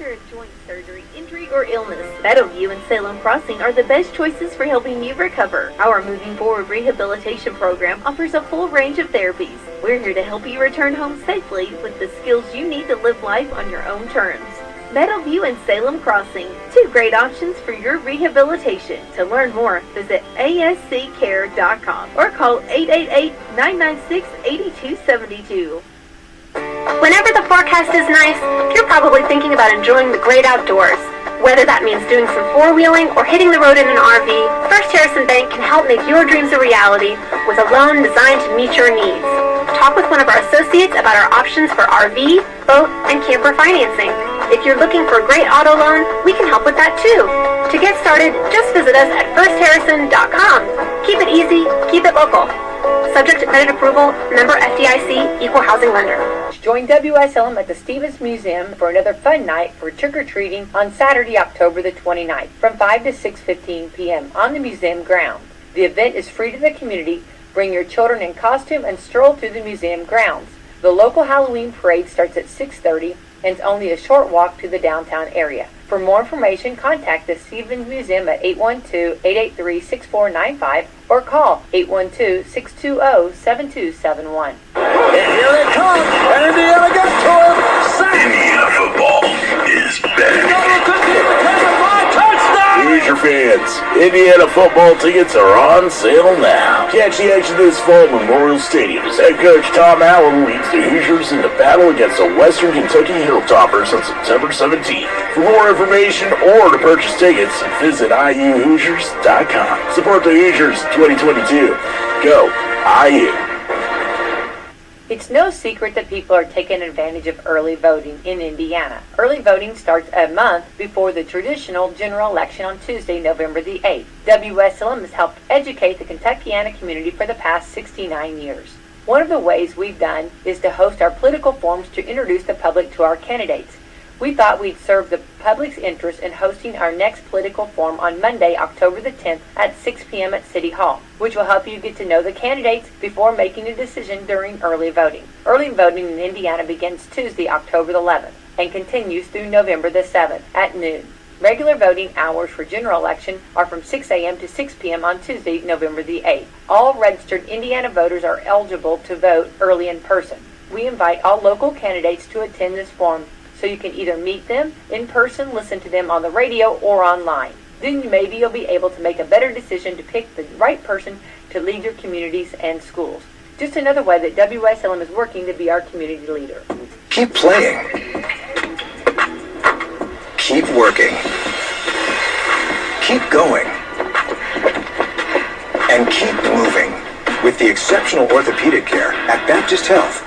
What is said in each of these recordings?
After a joint surgery, injury, or illness, Meadowview and Salem Crossing are the best choices for helping you recover. Our Moving Forward Rehabilitation Program offers a full range of therapies. We're here to help you return home safely with the skills you need to live life on your own terms. Meadowview and Salem Crossing, two great options for your rehabilitation. To learn more, visit asccare.com or call 888-996-8272. Whenever the forecast is nice, you're probably thinking about enjoying the great outdoors. Whether that means doing some four-wheeling or hitting the road in an RV, First Harrison Bank can help make your dreams a reality with a loan designed to meet your needs. Talk with one of our associates about our options for RV, boat, and camper financing. If you're looking for a great auto loan, we can help with that too. To get started, just visit us at firstharrison.com. Keep it easy, keep it local. Subject to credit approval, member FDIC, equal housing lender. Join Wslm at the Stevens Museum for another fun night for trick-or-treating on Saturday, October the 29th from 5 to 6:15 p.m. on the museum grounds. The event is free to the community. Bring your children in costume and stroll through the museum grounds. The local Halloween parade starts at 6:30 and it's only a short walk to the downtown area. For more information, contact the Stevens Museum at 812-883-6495 or call 812-620-7271. And here it comes, and Indiana got to him. Indiana football is back. Hoosier fans, Indiana football tickets are on sale now. Catch the action this fall at Memorial Stadium as head coach Tom Allen leads the Hoosiers in the battle against the Western Kentucky Hilltoppers on September 17th. For more information or to purchase tickets, visit iuhoosiers.com. Support the Hoosiers 2022. Go IU. It's no secret that people are taking advantage of early voting in Indiana. Early voting starts a month before the traditional general election on Tuesday, November the 8th. Wslm has helped educate the Kentuckiana community for the past 69 years. One of the ways we've done is to host our political forums to introduce the public to our candidates. We thought we'd serve the public's interest in hosting our next political forum on Monday, October the 10th at 6 p.m. at City Hall, which will help you get to know the candidates before making a decision during early voting. Early voting in Indiana begins Tuesday, October the 11th and continues through November the 7th at noon. Regular voting hours for general election are from 6 a.m. to 6 p.m. on Tuesday, November the 8th. All registered Indiana voters are eligible to vote early in person. We invite all local candidates to attend this forum so you can either meet them in person, listen to them on the radio, or online. Then maybe you'll be able to make a better decision to pick the right person to lead your communities and schools. Just another way that Wslm is working to be our community leader. Keep playing. Keep working. Keep going. And keep moving with the exceptional orthopedic care at Baptist Health.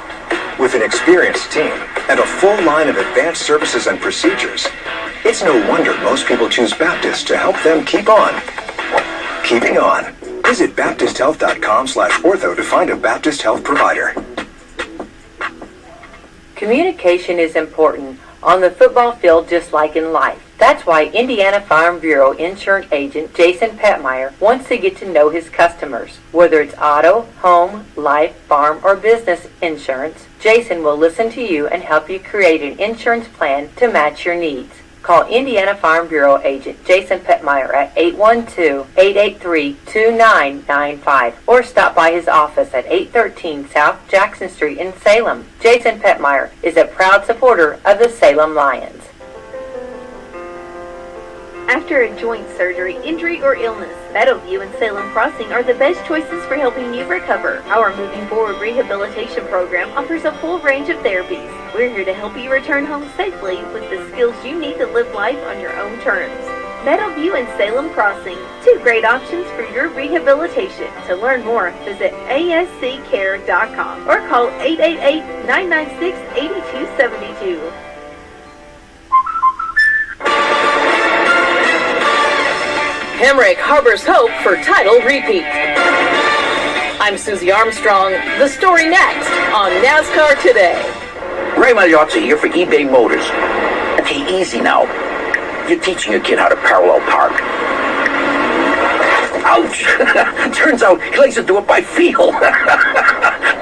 With an experienced team and a full line of advanced services and procedures, it's no wonder most people choose Baptist to help them keep on. Keeping on. Visit baptisthealth.com/ortho to find a Baptist Health provider. Communication is important on the football field just like in life. That's why Indiana Farm Bureau insurance agent Jason Petmeyer wants to get to know his customers. Whether it's auto, home, life, farm, or business insurance, Jason will listen to you and help you create an insurance plan to match your needs. Call Indiana Farm Bureau agent Jason Petmeyer at 812-883-2995 or stop by his office at 813 South Jackson Street in Salem. Jason Petmeyer is a proud supporter of the Salem Lions. After a joint surgery, injury, or illness, Meadowview and Salem Crossing are the best choices for helping you recover. Our Moving Forward Rehabilitation Program offers a full range of therapies. We're here to help you return home safely with the skills you need to live life on your own terms. Meadowview and Salem Crossing, two great options for your rehabilitation. To learn more, visit asccare.com or call 888-996-8272. Hemrick harbors hope for title repeat. I'm Susie Armstrong. The story next on NASCAR Today. Ray Magliozzi here for eBay Motors. Okay, easy now. You're teaching your kid how to parallel park. Ouch! Turns out he likes to do it by feel.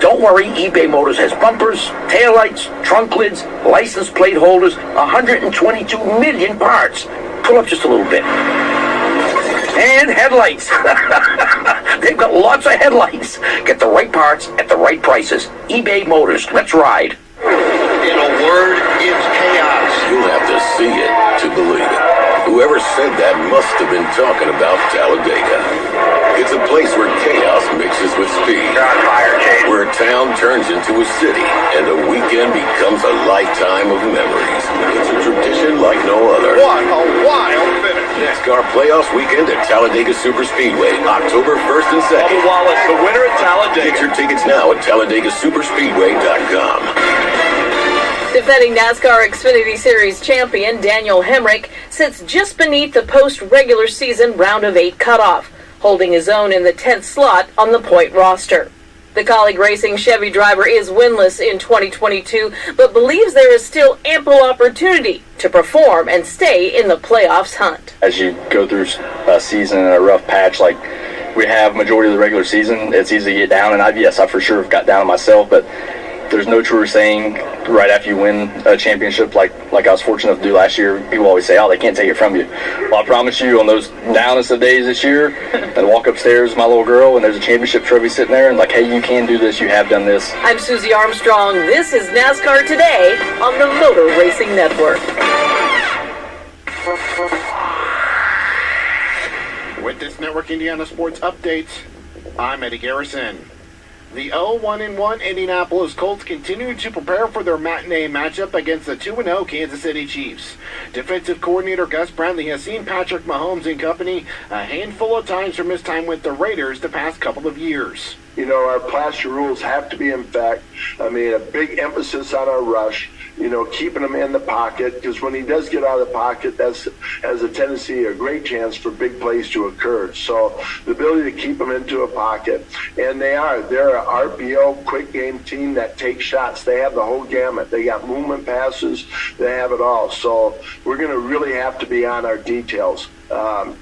Don't worry, eBay Motors has bumpers, taillights, trunk lids, license plate holders, 122 million parts. Pull up just a little bit. And headlights. They've got lots of headlights. Get the right parts at the right prices. eBay Motors. Let's ride. In a word, it's chaos. You'll have to see it to believe it. Whoever said that must have been talking about Talladega. It's a place where chaos mixes with speed. Got fire, Chase. Where a town turns into a city, and a weekend becomes a lifetime of memories. It's a tradition like no other. What a wild finish. NASCAR Playoffs Weekend at Talladega Superspeedway, October 1st and 2nd. Bubba Wallace, the winner at Talladega. Get your tickets now at TalladagaSuperspeedway.com. Defending NASCAR Xfinity Series champion Daniel Hemrick sits just beneath the post-regular season round of 8 cutoff, holding his own in the 10th slot on the point roster. The Colleague Racing Chevy driver is winless in 2022, but believes there is still ample opportunity to perform and stay in the playoffs hunt. As you go through a season and a rough patch like we have majority of the regular season, it's easy to get down, and I for sure have got down myself, but there's no truer saying right after you win a championship like I was fortunate enough to do last year. People always say, oh, they can't take it from you. Well, I promise you, on those downest of days this year, I walk upstairs with my little girl and there's a championship trophy sitting there and like, hey, you can do this, you have done this. I'm Susie Armstrong. This is NASCAR Today on the Motor Racing Network. With this Network Indiana Sports Update, I'm Eddie Garrison. The 0-1-1 Indianapolis Colts continue to prepare for their matinee matchup against the 2-0 Kansas City Chiefs. Defensive coordinator Gus Bradley has seen Patrick Mahomes and company a handful of times from his time with the Raiders the past couple of years. You know, our plaster rules have to be in fact. I mean, a big emphasis on our rush, you know, keeping him in the pocket, because when he does get out of the pocket, that's has a tendency, a great chance for big plays to occur. So the ability to keep him into a pocket, and they're an RPO, quick game team that takes shots. They have the whole gamut. They got movement passes. They have it all. So we're going to really have to be on our details.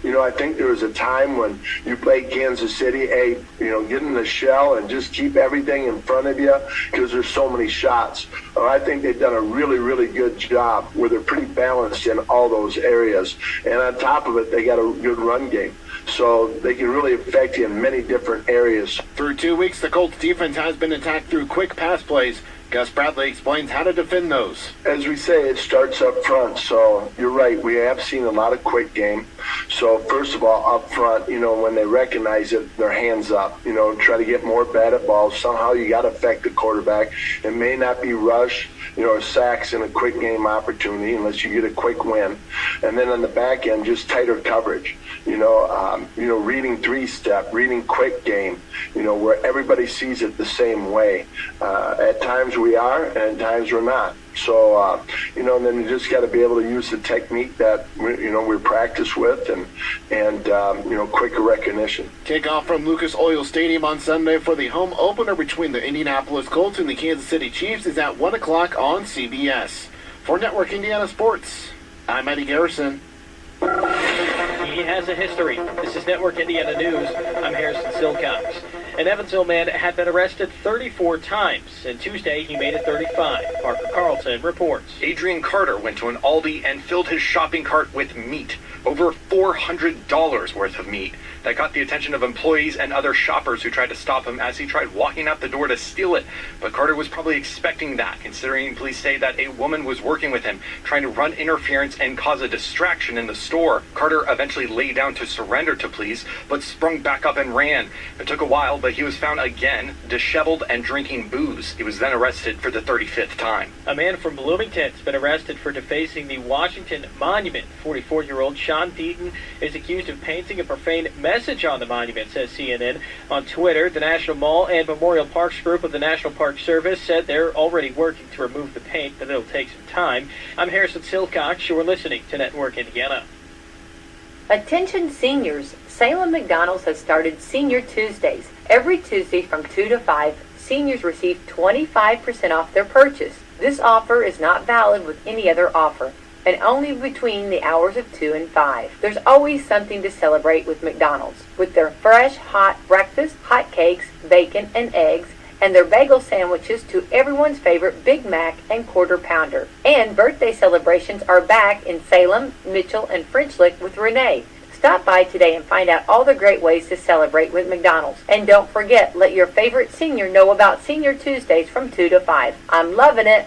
You know, I think there was a time when you played Kansas City, get in the shell and just keep everything in front of you because there's so many shots. I think they've done a really, really good job where they're pretty balanced in all those areas. And on top of it, they got a good run game. So they can really affect you in many different areas. Through 2 weeks, the Colts defense has been attacked through quick pass plays. Gus Bradley explains how to defend those. As we say, it starts up front. So you're right. We have seen a lot of quick game. So first of all, up front, you know, when they recognize it, their hands up. You know, try to get more batted balls. Somehow you got to affect the quarterback. It may not be rush, you know, or sacks in a quick game opportunity unless you get a quick win. And then on the back end, just tighter coverage. Reading three-step, reading quick game, you know, where everybody sees it the same way. At times we are, and at times we're not. So, and then you just got to be able to use the technique that, we practice with and quicker recognition. Kickoff from Lucas Oil Stadium on Sunday for the home opener between the Indianapolis Colts and the Kansas City Chiefs is at 1 o'clock on CBS. For Network Indiana Sports, I'm Eddie Garrison. He has a history. This is Network Indiana News. I'm Harrison Silcox. An Evansville man had been arrested 34 times, and Tuesday he made it 35. Parker Carlson reports. Adrian Carter went to an Aldi and filled his shopping cart with meat. Over $400 worth of meat. That got the attention of employees and other shoppers who tried to stop him as he tried walking out the door to steal it. But Carter was probably expecting that, considering police say that a woman was working with him, trying to run interference and cause a distraction in the store. Carter eventually lay down to surrender to police, but sprung back up and ran. It took a while, but he was found again, disheveled and drinking booze. He was then arrested for the 35th time. A man from Bloomington has been arrested for defacing the Washington Monument. 44-year-old Sean Deaton is accused of painting a profane message on the monument, says CNN. On Twitter, the National Mall and Memorial Parks group of the National Park Service said they're already working to remove the paint, but it'll take some time. I'm Harrison Silcox. You're listening to Network Indiana. Attention seniors, Salem McDonald's has started Senior Tuesdays. Every Tuesday from 2 to 5, seniors receive 25% off their purchase. This offer is not valid with any other offer, and only between the hours of 2 and 5. There's always something to celebrate with McDonald's. With their fresh, hot breakfast, hot cakes, bacon, and eggs, and their bagel sandwiches to everyone's favorite Big Mac and Quarter Pounder. And birthday celebrations are back in Salem, Mitchell, and French Lick with Renee. Stop by today and find out all the great ways to celebrate with McDonald's. And don't forget, let your favorite senior know about Senior Tuesdays from 2 to 5. I'm loving it.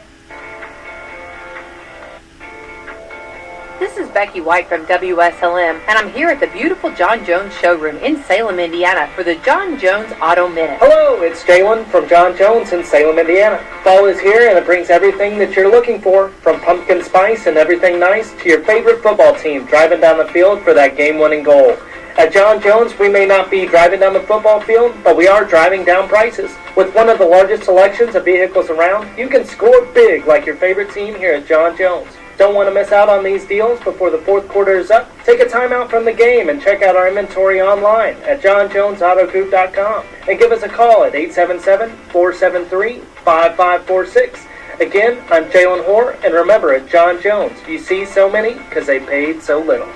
This is Becky White from Wslm, and I'm here at the beautiful John Jones showroom in Salem, Indiana for the John Jones Auto Minute. Hello, it's Jalen from John Jones in Salem, Indiana. Fall is here and it brings everything that you're looking for, from pumpkin spice and everything nice to your favorite football team driving down the field for that game-winning goal. At John Jones, we may not be driving down the football field, but we are driving down prices. With one of the largest selections of vehicles around, you can score big like your favorite team here at John Jones. Don't want to miss out on these deals before the fourth quarter is up? Take a time out from the game and check out our inventory online at johnjonesautogroup.com and give us a call at 877-473-5546. Again, I'm Jalen Hoare, and remember, at John Jones, you see so many because they paid so little.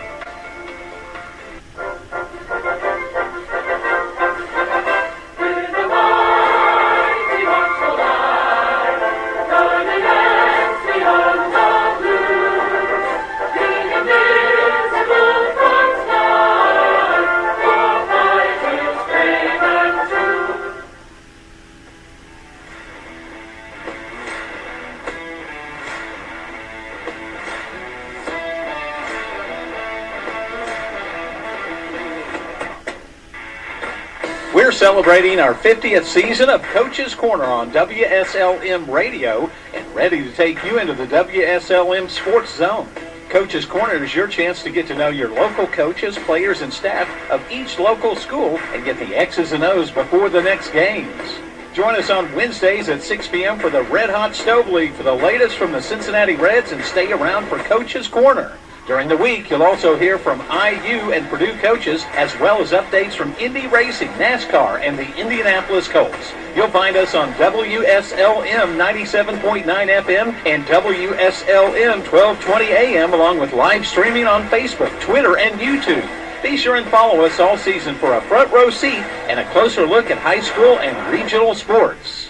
We're celebrating our 50th season of Coach's Corner on WSLM Radio and ready to take you into the WSLM Sports Zone. Coach's Corner is your chance to get to know your local coaches, players, and staff of each local school and get the X's and O's before the next games. Join us on Wednesdays at 6 p.m. for the Red Hot Stove League for the latest from the Cincinnati Reds, and stay around for Coach's Corner. During the week, you'll also hear from IU and Purdue coaches, as well as updates from Indy Racing, NASCAR, and the Indianapolis Colts. You'll find us on WSLM 97.9 FM and WSLM 1220 AM, along with live streaming on Facebook, Twitter, and YouTube. Be sure and follow us all season for a front row seat and a closer look at high school and regional sports.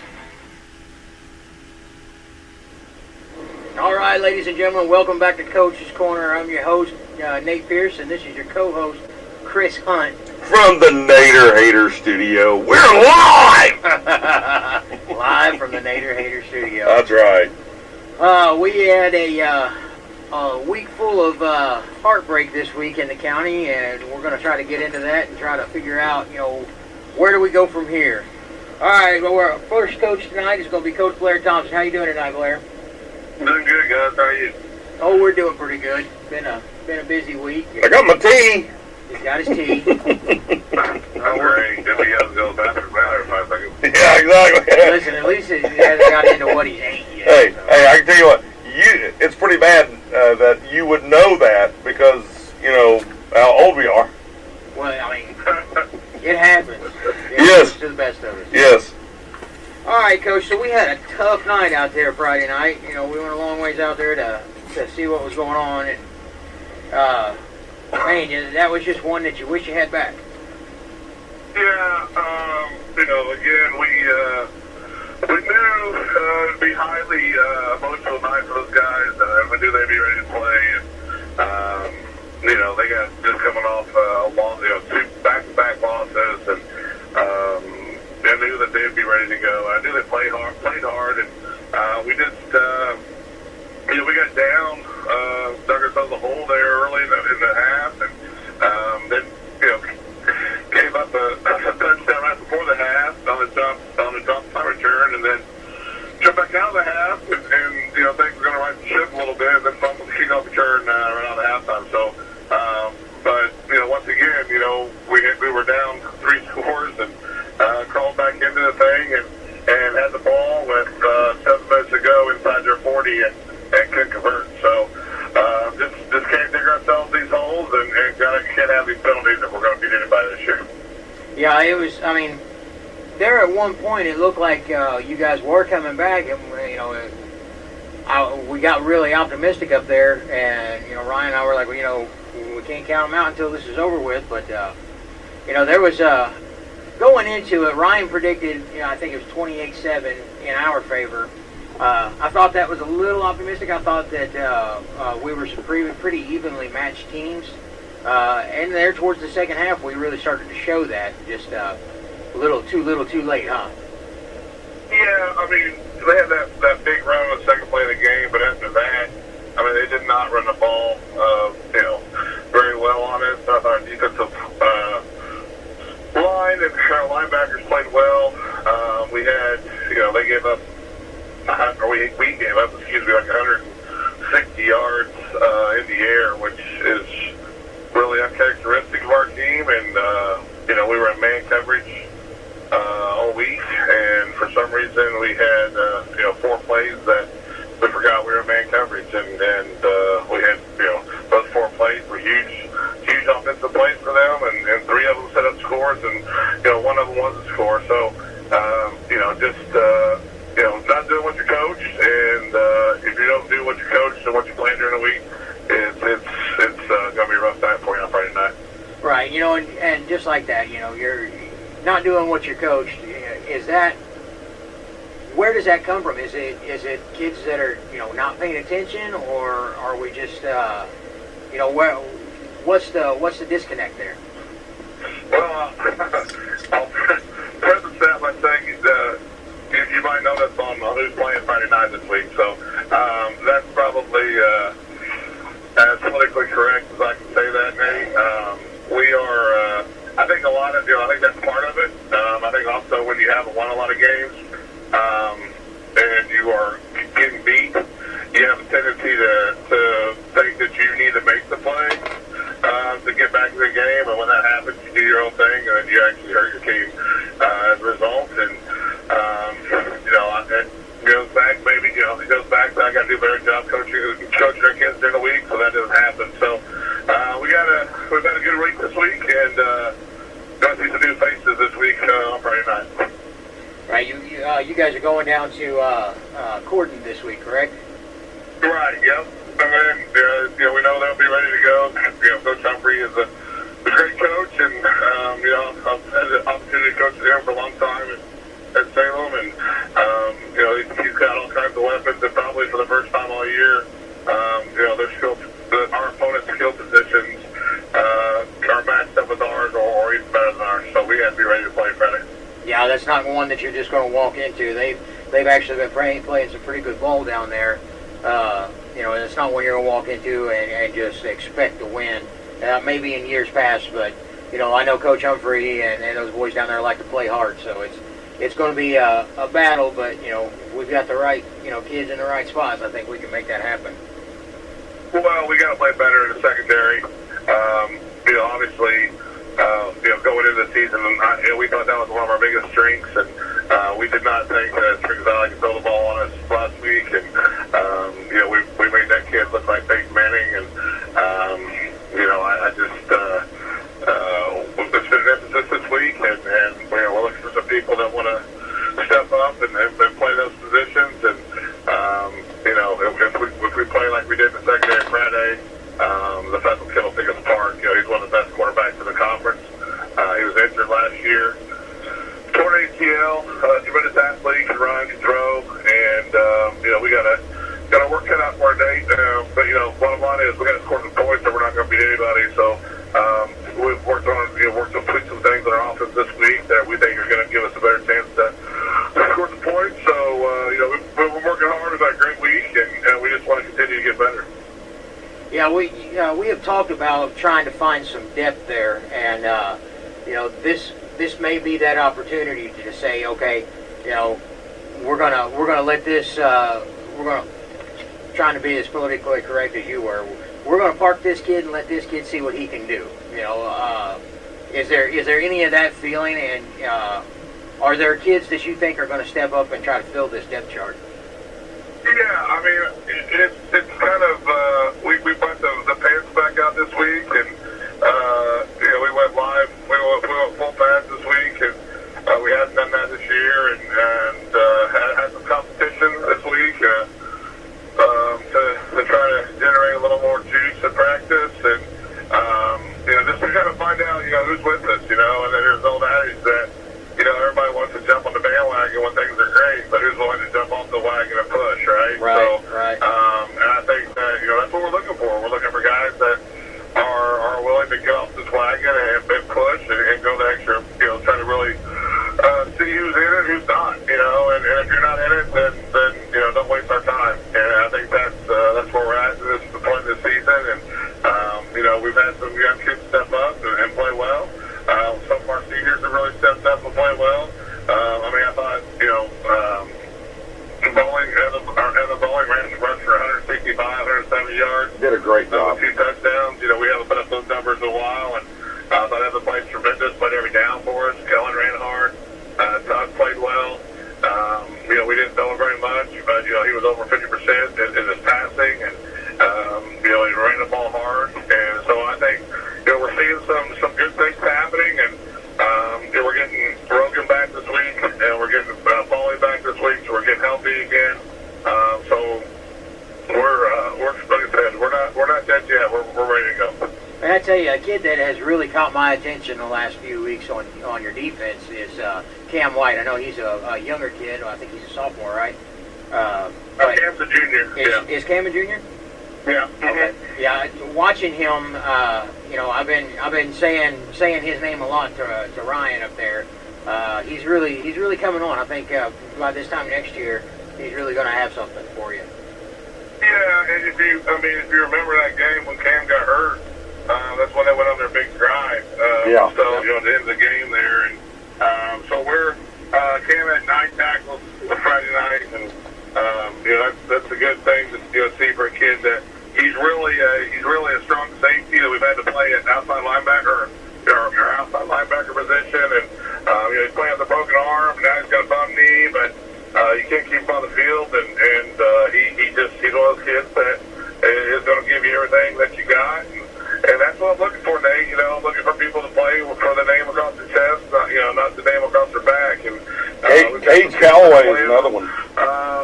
All right, ladies and gentlemen, welcome back to Coach's Corner. I'm your host, Nate Pierce, and this is your co-host, Chris Hunt. From the Nader Hater Studio, we're live! Live from the Nader Hater Studio. That's right. We had a week full of heartbreak this week in the county, and we're going to try to get into that and try to figure out, where do we go from here? All right, well, our first coach tonight is going to be Coach Blair Thompson. How you doing tonight, Blair? Doing good, guys. How are you? Oh, we're doing pretty good. Been a busy week. I got my tea. He's got his tea. I'm great. If he has to go to the bathroom now every 5 seconds. Yeah, exactly. Listen, at least he hasn't got into what he's eating yet. Hey, I can tell you what. It's pretty bad that you would know that because, how old we are. Well, I mean, it happens. Yes. To the best of us. Yes. All right, Coach, so we had a tough night out there Friday night. We went a long ways out there to see what was going on. And, man, that was just one that you wish you had back. Yeah, again, we knew it'd be highly emotional night for those guys. We knew they'd be ready to play. And, they got just coming off two back-to-back losses. And, I knew that they'd be ready to go. I knew they played hard, and we just, we got down, dug ourselves a hole there early in the half, and then, gave up a touchdown right before the half on the top time return, and then jumped back out of the half, and things were going to right the ship a little bit, and then fumbled the kickoff return right out of halftime. So, but once again, we were down 3 scores and crawled back into the thing and had the ball with 7 minutes to go inside their 40 and couldn't convert. So just can't dig ourselves these holes and can't have these penalties if we're going to beat anybody this year. Yeah, it was. I mean, there at one point it looked like you guys were coming back, and we got really optimistic up there, and Ryan and I were like, we can't count them out until this is over with. But there was going into it, Ryan predicted, I think it was 28-7 in our favor. I thought that was a little optimistic. I thought that we were some pretty evenly matched teams. And there towards the second half, we really started to show that. Just a little too late, huh? Yeah, I mean, they had that big run on the second play of the game, but after that, I mean, they did not run the ball, very well on it. I thought our defensive line and our linebackers played well. We had, they gave up, we gave up, like 160 yards in the air, which is really uncharacteristic of our team. And, we were in man coverage all week, and for some reason we had, 4 plays that we forgot we were in man coverage, and we had, those 4 plays were huge offensive plays for them, and 3 of them set up scores, and, one of them was a score. So, not doing what you're coached, and if you don't do what you're coached and what you plan during the week, it's going to be a rough time for you on Friday night. Right, and just like that, you're not doing what you're coached. Is that, where does that come from? Is it kids that are, not paying attention, or are we just, what's the disconnect there? Well, I'll preface that by saying you might know that's on who's playing Friday night this week, so that's probably as politically correct as I can say that, Nate. We are, I think a lot of, I think that's part of it. I think also when you haven't won a lot of games and you are getting beat, you have a tendency to think that you need to make the play to get back in the game, and when that happens, you do your own thing, and then you actually hurt your team as a result. And it goes back, maybe it goes back to I got to do a better job coaching our kids during the week, so that doesn't happen. So we've had a good week this week, and got to see some new faces this week on Friday night. Right, you guys are going down to Corden this week, correct? Right. Yep. And then we know they'll be ready to go. Coach Humphrey is a great coach, and I've had the opportunity to coach him for a long time at Salem, and he's got all kinds of weapons, and probably for the first time all year, our opponent's skill positions are matched up with ours or even better than ours. So we have to be ready to play Friday. Yeah, that's not one that you're just going to walk into. They've actually been playing some pretty good ball down there. And it's not one you're going to walk into and just expect to win. Maybe in years past, but I know Coach Humphrey and those boys down there like to play hard, so it's going to be a battle. But we've got the right kids in the right spots. I think we can make that happen. Well, we got to play better in the secondary. Obviously, going into the season, we thought that was one of our biggest strengths, and we did not think that Spring Valley could throw the ball on us last week, and we made that kid look like Peyton Manning, and I just it's been an emphasis this week, and we're looking for some people that want to step up and play those positions, and if we play like we did in the secondary Friday, the Festival kid will pick us apart. He's one of the best quarterbacks in the conference. He was injured last year. Torn ACL, tremendous athlete, can run, can throw, and we got to work cut out for a date. But bottom line is we got to score some points, or we're not going to beat anybody. So we've worked on tweak some things in our offense this week that we think are going to give us a better chance to score some points. So we're working hard. We've had a great week, and we just want to continue to get better. Yeah, we have talked about trying to find some depth there, and this may be that opportunity to say, okay, we're gonna let this we're gonna trying to be as politically correct as you were. We're gonna park this kid and let this kid see what he can do. Is there any of that feeling, and are there kids that you think are going to step up and try to fill this depth chart? Yeah, I mean, it's kind of, we put the pants back out this week, and, we went live, we went full pads this week, and we hadn't done that this year, and had some competition this week to try to generate a little more juice in practice, and, just to kind of find out, who's with us, and then there's old adage that, great, but who's willing to jump off the wagon and push, right? Right. And I think that, that's what we're looking for. We're looking for guys that are willing to get off this wagon and push and go the extra, try to really see who's in it, who's not, and if you're not in it, then don't waste our time. And I think that's where we're at at this point in the season. And we've had some young kids step up and play well. Some of our seniors have really stepped up and played well. I thought, the bowling ran for 165, 170 yards. Did a great job. With 2 touchdowns. We haven't put up those numbers in a while, and I thought Evan played tremendous, played every down for us. Kellen ran hard. Todd played well. We didn't throw him very much, but he was over 50% in his passing, and he ran the ball hard. And so I think we're seeing some good things happening, and we're getting Rogan back this week, and we're getting Paulie back this week, so we're getting healthy again. So we're like I said, we're not dead yet. We're ready to go. And I tell you, a kid that has really caught my attention the last few weeks on your defense is Cam White. I know he's a younger kid. I think he's a sophomore, right? Cam's a junior. Is Cam a junior? Yeah. Okay. Yeah. Watching him, I've been saying his name a lot to Ryan up there. He's really coming on. I think by this time next year, he's really going to have something for you. Yeah, and if you remember that game when Cam got hurt, that's when they went on their big drive. So, at the end of the game there. And so Cam had 9 tackles Friday night, and, that's a good thing to see for a kid that he's really a strong safety that we've had to play at outside linebacker, or outside linebacker position. And, he's playing with a broken arm, now he's got a bum knee, but you can't keep him on the field, and he's one of those kids that is going to give you everything that you got. And that's what I'm looking for, Nate. I'm looking for people to play for the name across their chest, not the name across their back. And Cage Callaway is another one.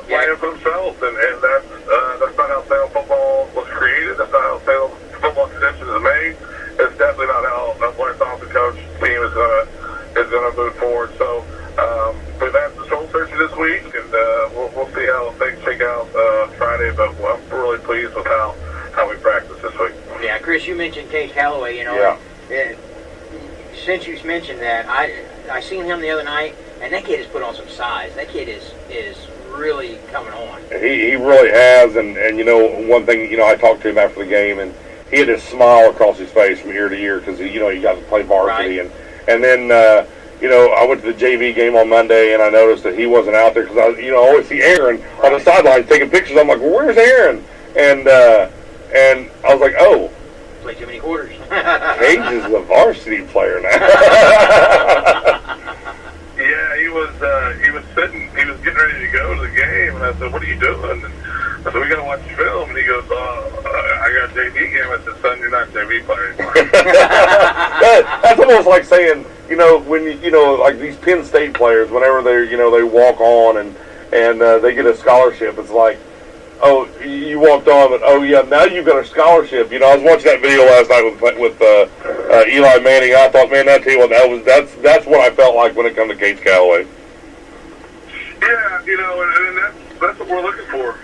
Playing for themselves, and that's not how Salem football was created. That's not how Salem football extension is made. It's definitely not how Blair Thompson coach team is gonna move forward. So we've had some soul searching this week, and we'll see how things shake out Friday. But I'm really pleased with how we practice this week. Yeah, Chris, you mentioned Cage Callaway. Since you mentioned that, I seen him the other night, and that kid has put on some size. That kid is really coming on. He really has, and one thing, I talked to him after the game, and he had a smile across his face from ear to ear because he got to play varsity, right. and then I went to the JV game on Monday, and I noticed that he wasn't out there because I always see Aaron on the sideline taking pictures. I'm like, well, where's Aaron? And I was like, oh. Play too many quarters. Cage is the varsity player now. Yeah, he was sitting. He was getting ready to go to the game, and I said, "What are you doing?" And I said, "We got to watch film." And he goes, "I got a JV game." I said, "Son, you're not a JV player anymore." That's almost like saying, when like these Penn State players, whenever they walk on and they get a scholarship, it's like, oh, you walked on, but oh yeah, now you've got a scholarship. I was watching that video last night with Eli Manning. I thought, man, that tell you what, that's what I felt like when it comes to Cage Callaway. Yeah, and that's what we're looking for.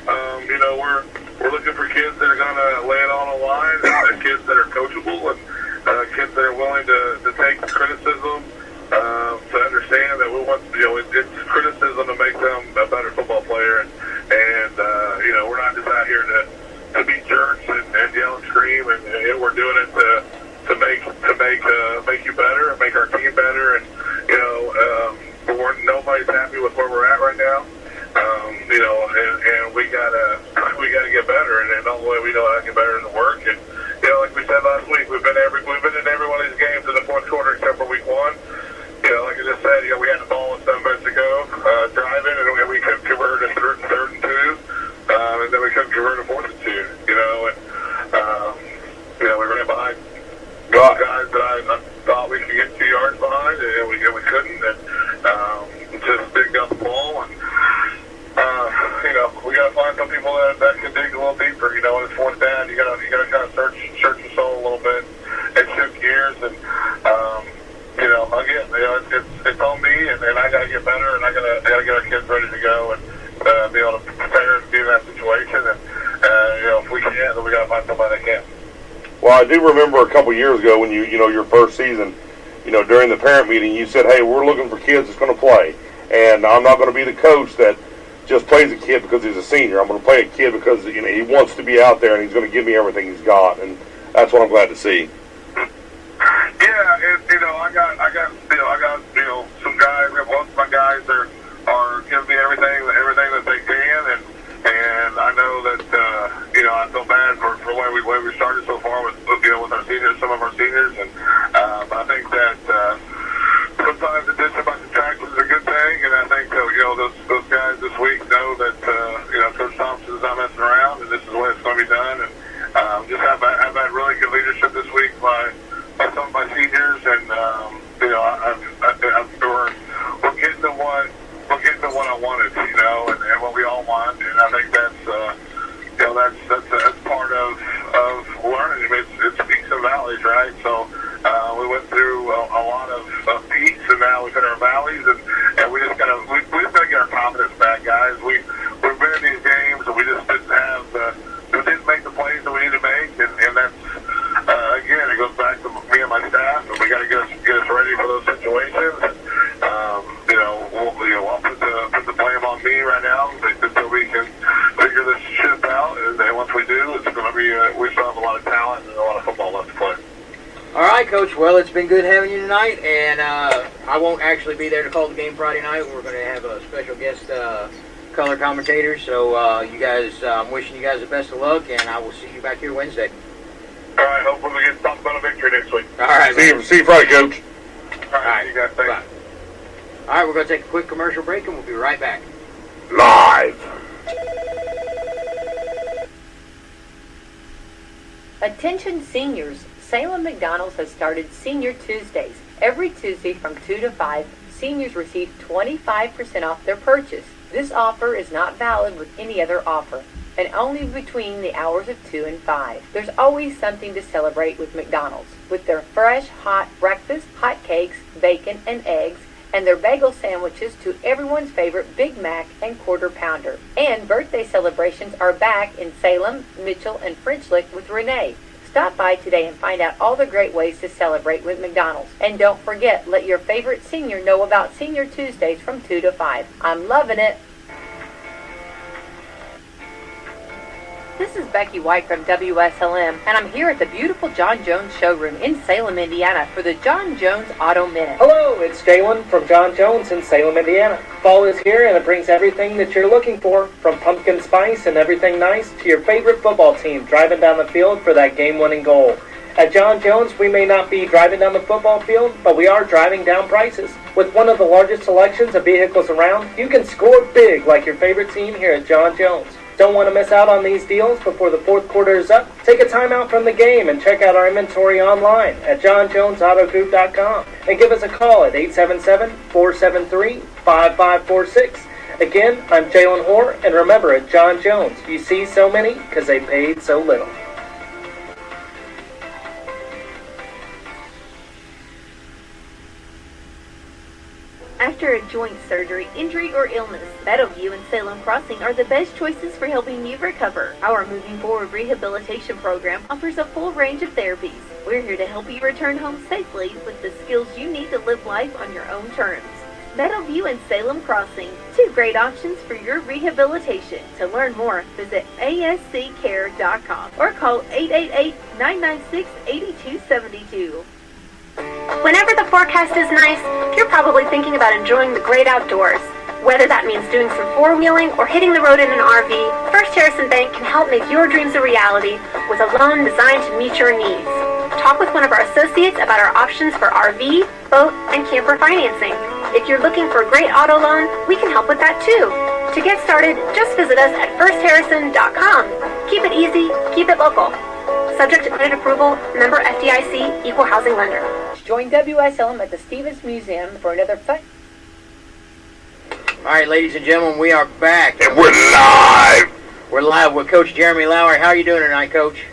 We're looking for kids that are going to lay it on the line, and kids that are coachable, and kids that are willing to take criticism, to understand that we want, it's criticism to make them a better football player, and we're not just out here to be jerks and yell and scream, and we're doing it to make you better and make our team better, and nobody's happy with where we're at right now, and we gotta get better, and the only way we know how to get better is to work, and like we said last week, we've been in every one of these games in the fourth quarter except for week 1. Like I just said, we had the ball with 7 minutes to go, driving, and we couldn't convert a third and 2, and then we couldn't convert a 4th and 2, we ran behind guys that I thought we could get 2 yards behind, and we couldn't, and just digged up the ball, and we got to find some people that can dig a little deeper. When it's 4th down, you got to kind of search your soul a little bit and shift gears, and again, it's on me, and ready to go and be able to prepare to be in that situation. And if we can't, then we got to find somebody that can. Well, I do remember a couple years ago when your first season, during the parent meeting, you said, "Hey, we're looking for kids that's going to play, and I'm not going to be the coach that just plays a kid because he's a senior. I'm going to play a kid because he wants to be out there and he's going to give me everything he's got," and that's what I'm glad to see. Yeah, I got some guys. Most of my guys are giving me everything that they can, and I know that I feel bad for where we started so far with our seniors, some of our seniors, and I think that sometimes addition by subtraction is a good thing, and I think those guys this week know that Coach Thompson's not messing around, and this is the way it's going to be done, and just have that really good leadership this week by some of my seniors, and we're getting to what I wanted, and what we all want, and I think that's part of learning. I mean, it's peaks and valleys, right? So we went through a lot of peaks, and now we've hit our valleys, and we just gotta get our confidence back, guys. We've been in these games, and we just didn't make the plays that we need to make, and that's again, it goes back to me and my staff, and we got to get us ready for those situations. And, I'll put the blame on me right now until we can figure this shit out. And then once we do, it's going to be we still have a lot of talent and a lot of football left to play. All right, Coach. Well, it's been good having you tonight, and I won't actually be there to call the game Friday night. We're going to have a special guest color commentator. So you guys, I'm wishing you guys the best of luck, and I will see you back here Wednesday. All right, hopefully we get something about a victory next week. All right, see you Friday, Coach. All right, you guys, thanks. Bye. All right, we're going to take a quick commercial break, and we'll be right back. Live. Attention seniors, Salem McDonald's has started Senior Tuesdays. Every Tuesday from 2 to 5, seniors receive 25% off their purchase. This offer is not valid with any other offer, and only between the hours of 2 and 5. There's always something to celebrate with McDonald's. With their fresh, hot breakfast, hot cakes, bacon, and eggs, and their bagel sandwiches to everyone's favorite Big Mac and Quarter Pounder. And birthday celebrations are back in Salem, Mitchell, and French Lick with Renee. Stop by today and find out all the great ways to celebrate with McDonald's. And don't forget, let your favorite senior know about Senior Tuesdays from 2 to 5. I'm loving it. This is Becky White from WSLM, and I'm here at the beautiful John Jones showroom in Salem, Indiana for the John Jones Auto Minute. Hello, it's Jalen from John Jones in Salem, Indiana. Fall is here and it brings everything that you're looking for, from pumpkin spice and everything nice to your favorite football team driving down the field for that game-winning goal. At John Jones, we may not be driving down the football field, but we are driving down prices. With one of the largest selections of vehicles around, you can score big like your favorite team here at John Jones. Don't want to miss out on these deals before the fourth quarter is up? Take a time out from the game and check out our inventory online at johnjonesautogroup.com and give us a call at 877-473-5546. Again, I'm Jalen Hoare, and remember, at John Jones, you see so many because they paid so little. After a joint surgery, injury, or illness, Meadowview and Salem Crossing are the best choices for helping you recover. Our Moving Forward rehabilitation program offers a full range of therapies. We're here to help you return home safely with the skills you need to live life on your own terms. Meadowview and Salem Crossing, two great options for your rehabilitation. To learn more, visit asccare.com or call 888-996-8272. Whenever the forecast is nice, you're probably thinking about enjoying the great outdoors. Whether that means doing some four-wheeling or hitting the road in an RV, First Harrison Bank can help make your dreams a reality with a loan designed to meet your needs. Talk with one of our associates about our options for RV, boat, and camper financing. If you're looking for a great auto loan, we can help with that too. To get started, just visit us at firstharrison.com. Keep it easy, keep it local. Subject to credit approval, member FDIC, equal housing lender. Join WSLM at the Stevens Museum for another fun. All right, ladies and gentlemen, we are back. And we're live. We're live with Coach Jeremy Lowry. How are you doing tonight, Coach?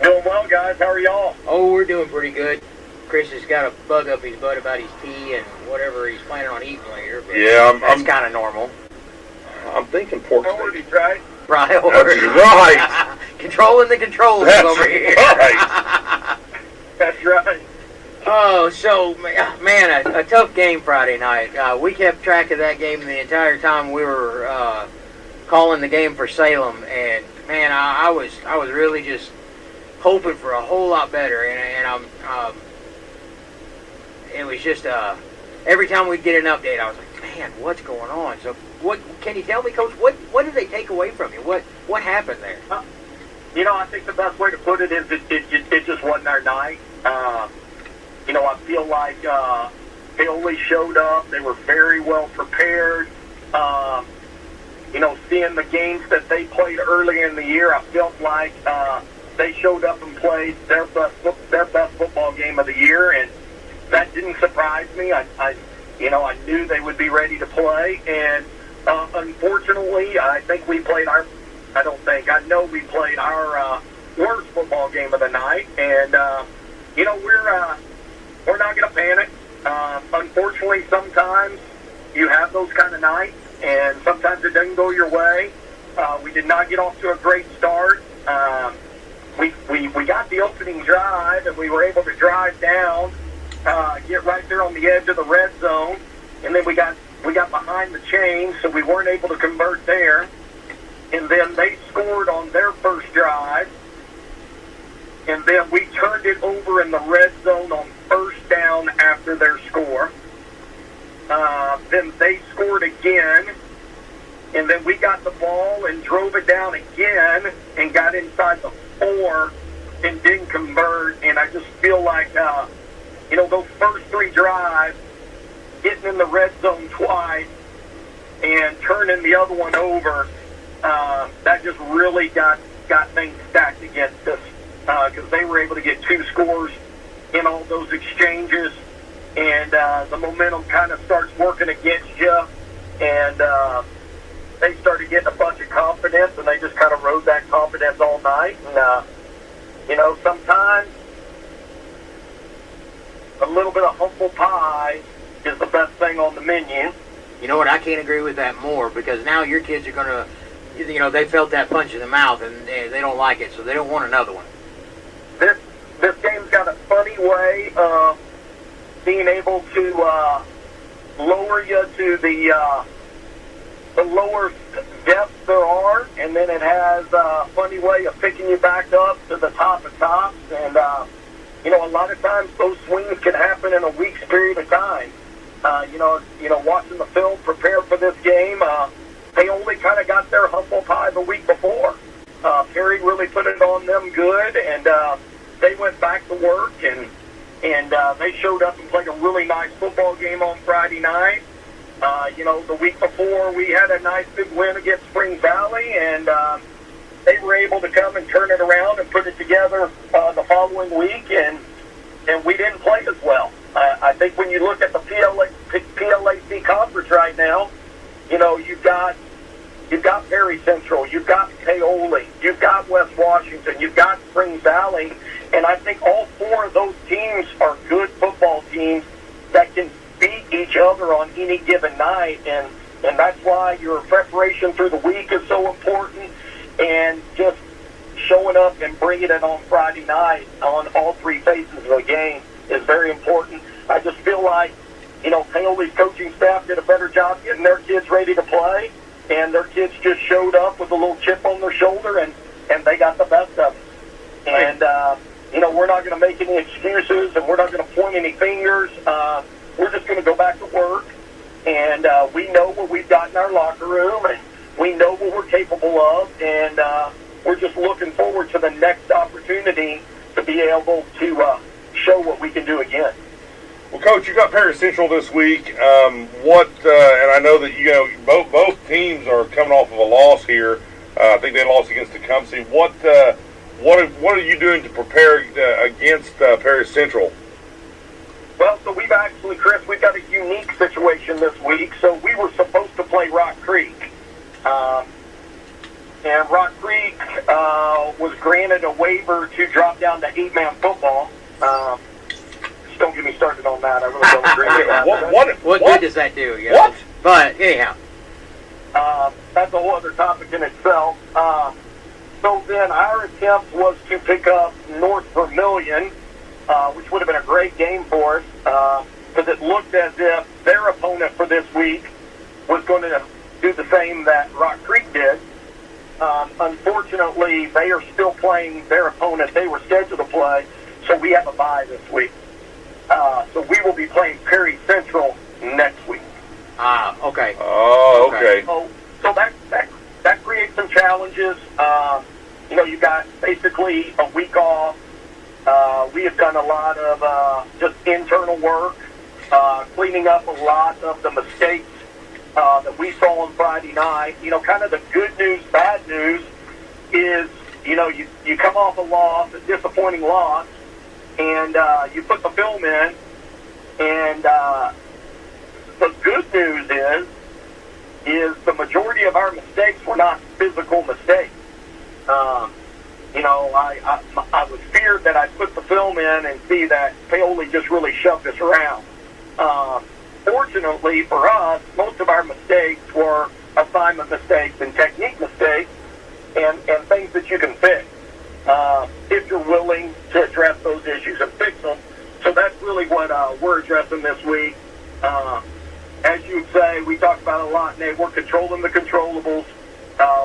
Doing well, guys. How are y'all? Oh, we're doing pretty good. Chris has got a bug up his butt about his tea and whatever he's planning on eating later. But yeah, that's kind of normal. thinking pork steak. Priorities, right? Priorities. That's right. Controlling the controls That's over here. right. That's right. Oh, so, man, a tough game Friday night. We kept track of that game the entire time we were calling the game for Salem, and man, I was really just hoping for a whole lot better, and it was just every time we'd get an update, I was like, man, what's going on? So, what can you tell me, Coach? What did they take away from you? What happened there? I think the best way to put it is it just wasn't our night. I feel like Paoli showed up. They were very well prepared. Seeing the games that they played earlier in the year, I felt like they showed up and played their best football game of the year, and that didn't surprise me. I knew they would be ready to play, and unfortunately, I know we played our worst football game of the night, and we're not going to panic. Unfortunately, sometimes you have those kind of nights, and sometimes it doesn't go your way. We did not get off to a great start. We got the opening drive, and we were able to drive down, get right there on the edge of the red zone, and then we got behind the chains, so we weren't able to convert there. And then they scored on their first drive, and then we turned it over in the red zone on first down after their score. Then they scored again, and then we got the ball and drove it down again and got inside the 4 and didn't convert. And I just feel like, those first 3 drives, getting in the red zone twice and turning the other one over, that just really got things stacked against us, because they were able to get 2 scores in all those exchanges, and the momentum kind of starts working against you, and they started getting a bunch of confidence, and they just kind of rode that confidence all night. And sometimes a little bit of humble pie is the best thing on the menu. You know what? I can't agree with that more, because now your kids are going to, they felt that punch in the mouth, and they don't like it, so they don't want another one. This game's got a funny way of being able to lower you to the lower depths there are, and then it has a funny way of picking you back up to the top of tops. And a lot of times those swings can happen in a week's period of time. Watching the film prepare for this game, they only kind of got their humble pie the week before. Perry really put it on them good, and they went back to work, and they showed up and played a really nice football game on Friday night. The week before we had a nice big win against Spring Valley, and they were able to come and turn it around and put it together the following week, and we didn't play as well. I think when you look at the PLAC conference right now, you've got Perry Central, you've got Paoli, you've got West Washington, you've got Spring Valley, and I think all 4 of those teams are good football teams that can beat each other on any given night, and that's why your preparation through the week is so important, and just showing up and bringing it on Friday night on all 3 phases of the game is very important. I just feel like, Paoli's coaching staff did a better job getting their kids ready to play, and their kids just showed up with a little chip on their shoulder, and they got the best of it. And, we're not going to make any excuses, and we're not going to point any fingers. We're just going to go back to work, and we know what we've got in our locker room, and we know what we're capable of, and we're just looking forward to the next opportunity to be able to show what we can do again. Well, Coach, you got Perry Central this week. And I know that both teams are coming off of a loss here. I think they lost against Tecumseh. What are you doing to prepare against Perry Central? Well, so we've got a unique situation this week. So we were supposed to play Rock Creek. And Rock Creek was granted a waiver to drop down to 8-man football. Just don't get me started on that. I really don't agree with that. What good does that do? What? But anyhow. that's a whole other topic in itself. So then our attempt was to pick up North Vermilion, which would have been a great game for us, because it looked as if their opponent for this week was going to do the same that Rock Creek did. Unfortunately, they are still playing their opponent they were scheduled to play, so we have a bye this week. So we will be playing Perry Central next week. Okay. Oh, okay. So that creates some challenges. You got basically a week off. We have done a lot of just internal work, cleaning up a lot of the mistakes that we saw on Friday night. Kind of the good news, bad news is, you come off a loss, a disappointing loss, and you put the film in, and the good news is the majority of our mistakes were not physical mistakes. I was feared that I'd put the film in and see that Paoli just really shoved us around. Fortunately for us, most of our mistakes were assignment mistakes and technique mistakes and things that you can fix if you're willing to address those issues and fix them. So that's really what we're addressing this week. As you say, we talked about a lot, Nate. We're controlling the controllables.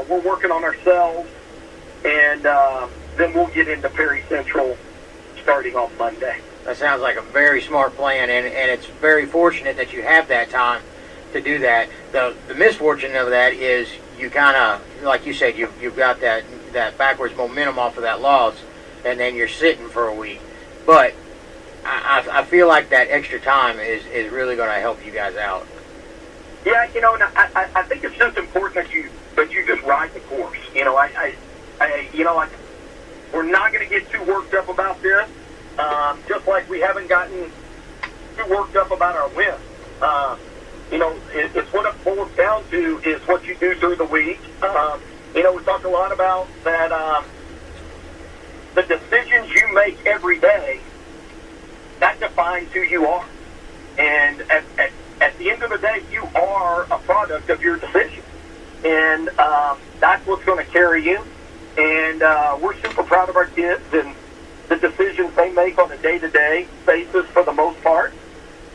We're working on ourselves, and then we'll get into Perry Central starting on Monday. That sounds like a very smart plan, and it's very fortunate that you have that time to do that. The misfortune of that is you kind of, like you said, you've got that backwards momentum off of that loss, and then you're sitting for a week. But I feel like that extra time is really going to help you guys out. Yeah, and I think it's just important that you just ride the course. We're not going to get too worked up about this. Just like we haven't gotten too worked up about our win. It's what it boils down to is what you do through the week. We talked a lot about that. The decisions you make every day, that defines who you are. And at the end of the day, you are a product of your decision. And that's what's going to carry you. And we're super proud of our kids and the decisions they make on a day-to-day basis for the most part.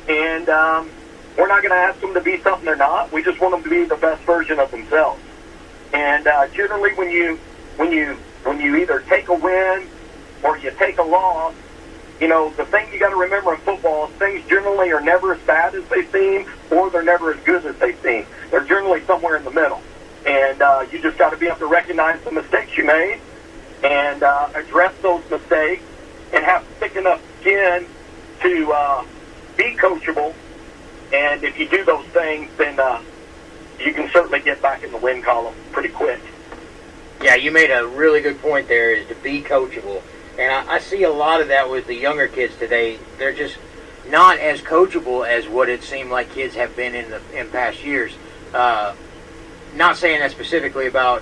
And we're not going to ask them to be something they're not. We just want them to be the best version of themselves. And generally when you either take a win or you take a loss, the thing you got to remember in football is things generally are never as bad as they seem, or they're never as good as they seem. They're generally somewhere in the middle. And you just got to be able to recognize the mistakes you made and address those mistakes and have thick enough skin to be coachable. And if you do those things, then you can certainly get back in the win column pretty quick. Yeah, you made a really good point there, is to be coachable. And I see a lot of that with the younger kids today. They're just not as coachable as what it seemed like kids have been in past years. Not saying that specifically about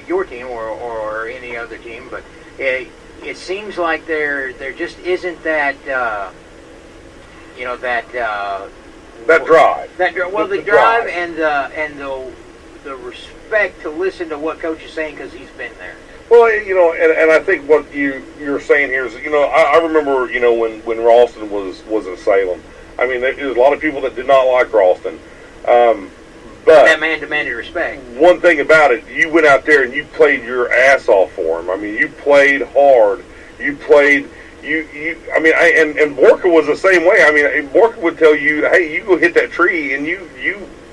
your team or any other team, but it seems like there just isn't that that drive. The drive and the respect to listen to what Coach is saying because he's been there. Well, and I think what you're saying here is, I remember, when Ralston was in Salem. I mean, there was a lot of people that did not like Ralston. But that man demanded respect. One thing about it, you went out there and you played your ass off for him. I mean, you played hard. You played, and Borka was the same way. I mean, Borka would tell you, hey, you go hit that tree and you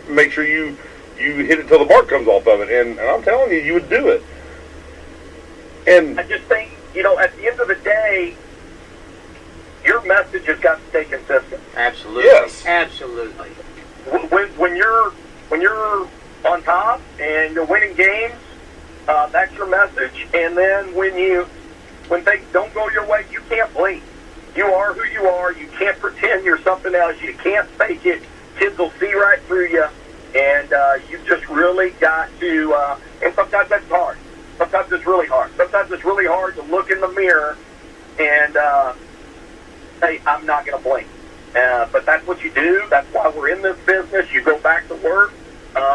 make sure you hit it till the bark comes off of it. And I'm telling you, you would do it. And I just think, at the end of the day, your message has got to stay consistent. Absolutely. Yes. Absolutely. When you're on top and you're winning games, that's your message. And then when things don't go your way, you can't blink. You are who you are. You can't pretend you're something else. You can't fake it. Kids will see right through you. And you've just really got to, and sometimes that's hard. Sometimes it's really hard. Sometimes it's really hard to look in the mirror and say, I'm not going to blink. But that's what you do. That's why we're in this business. You go back to work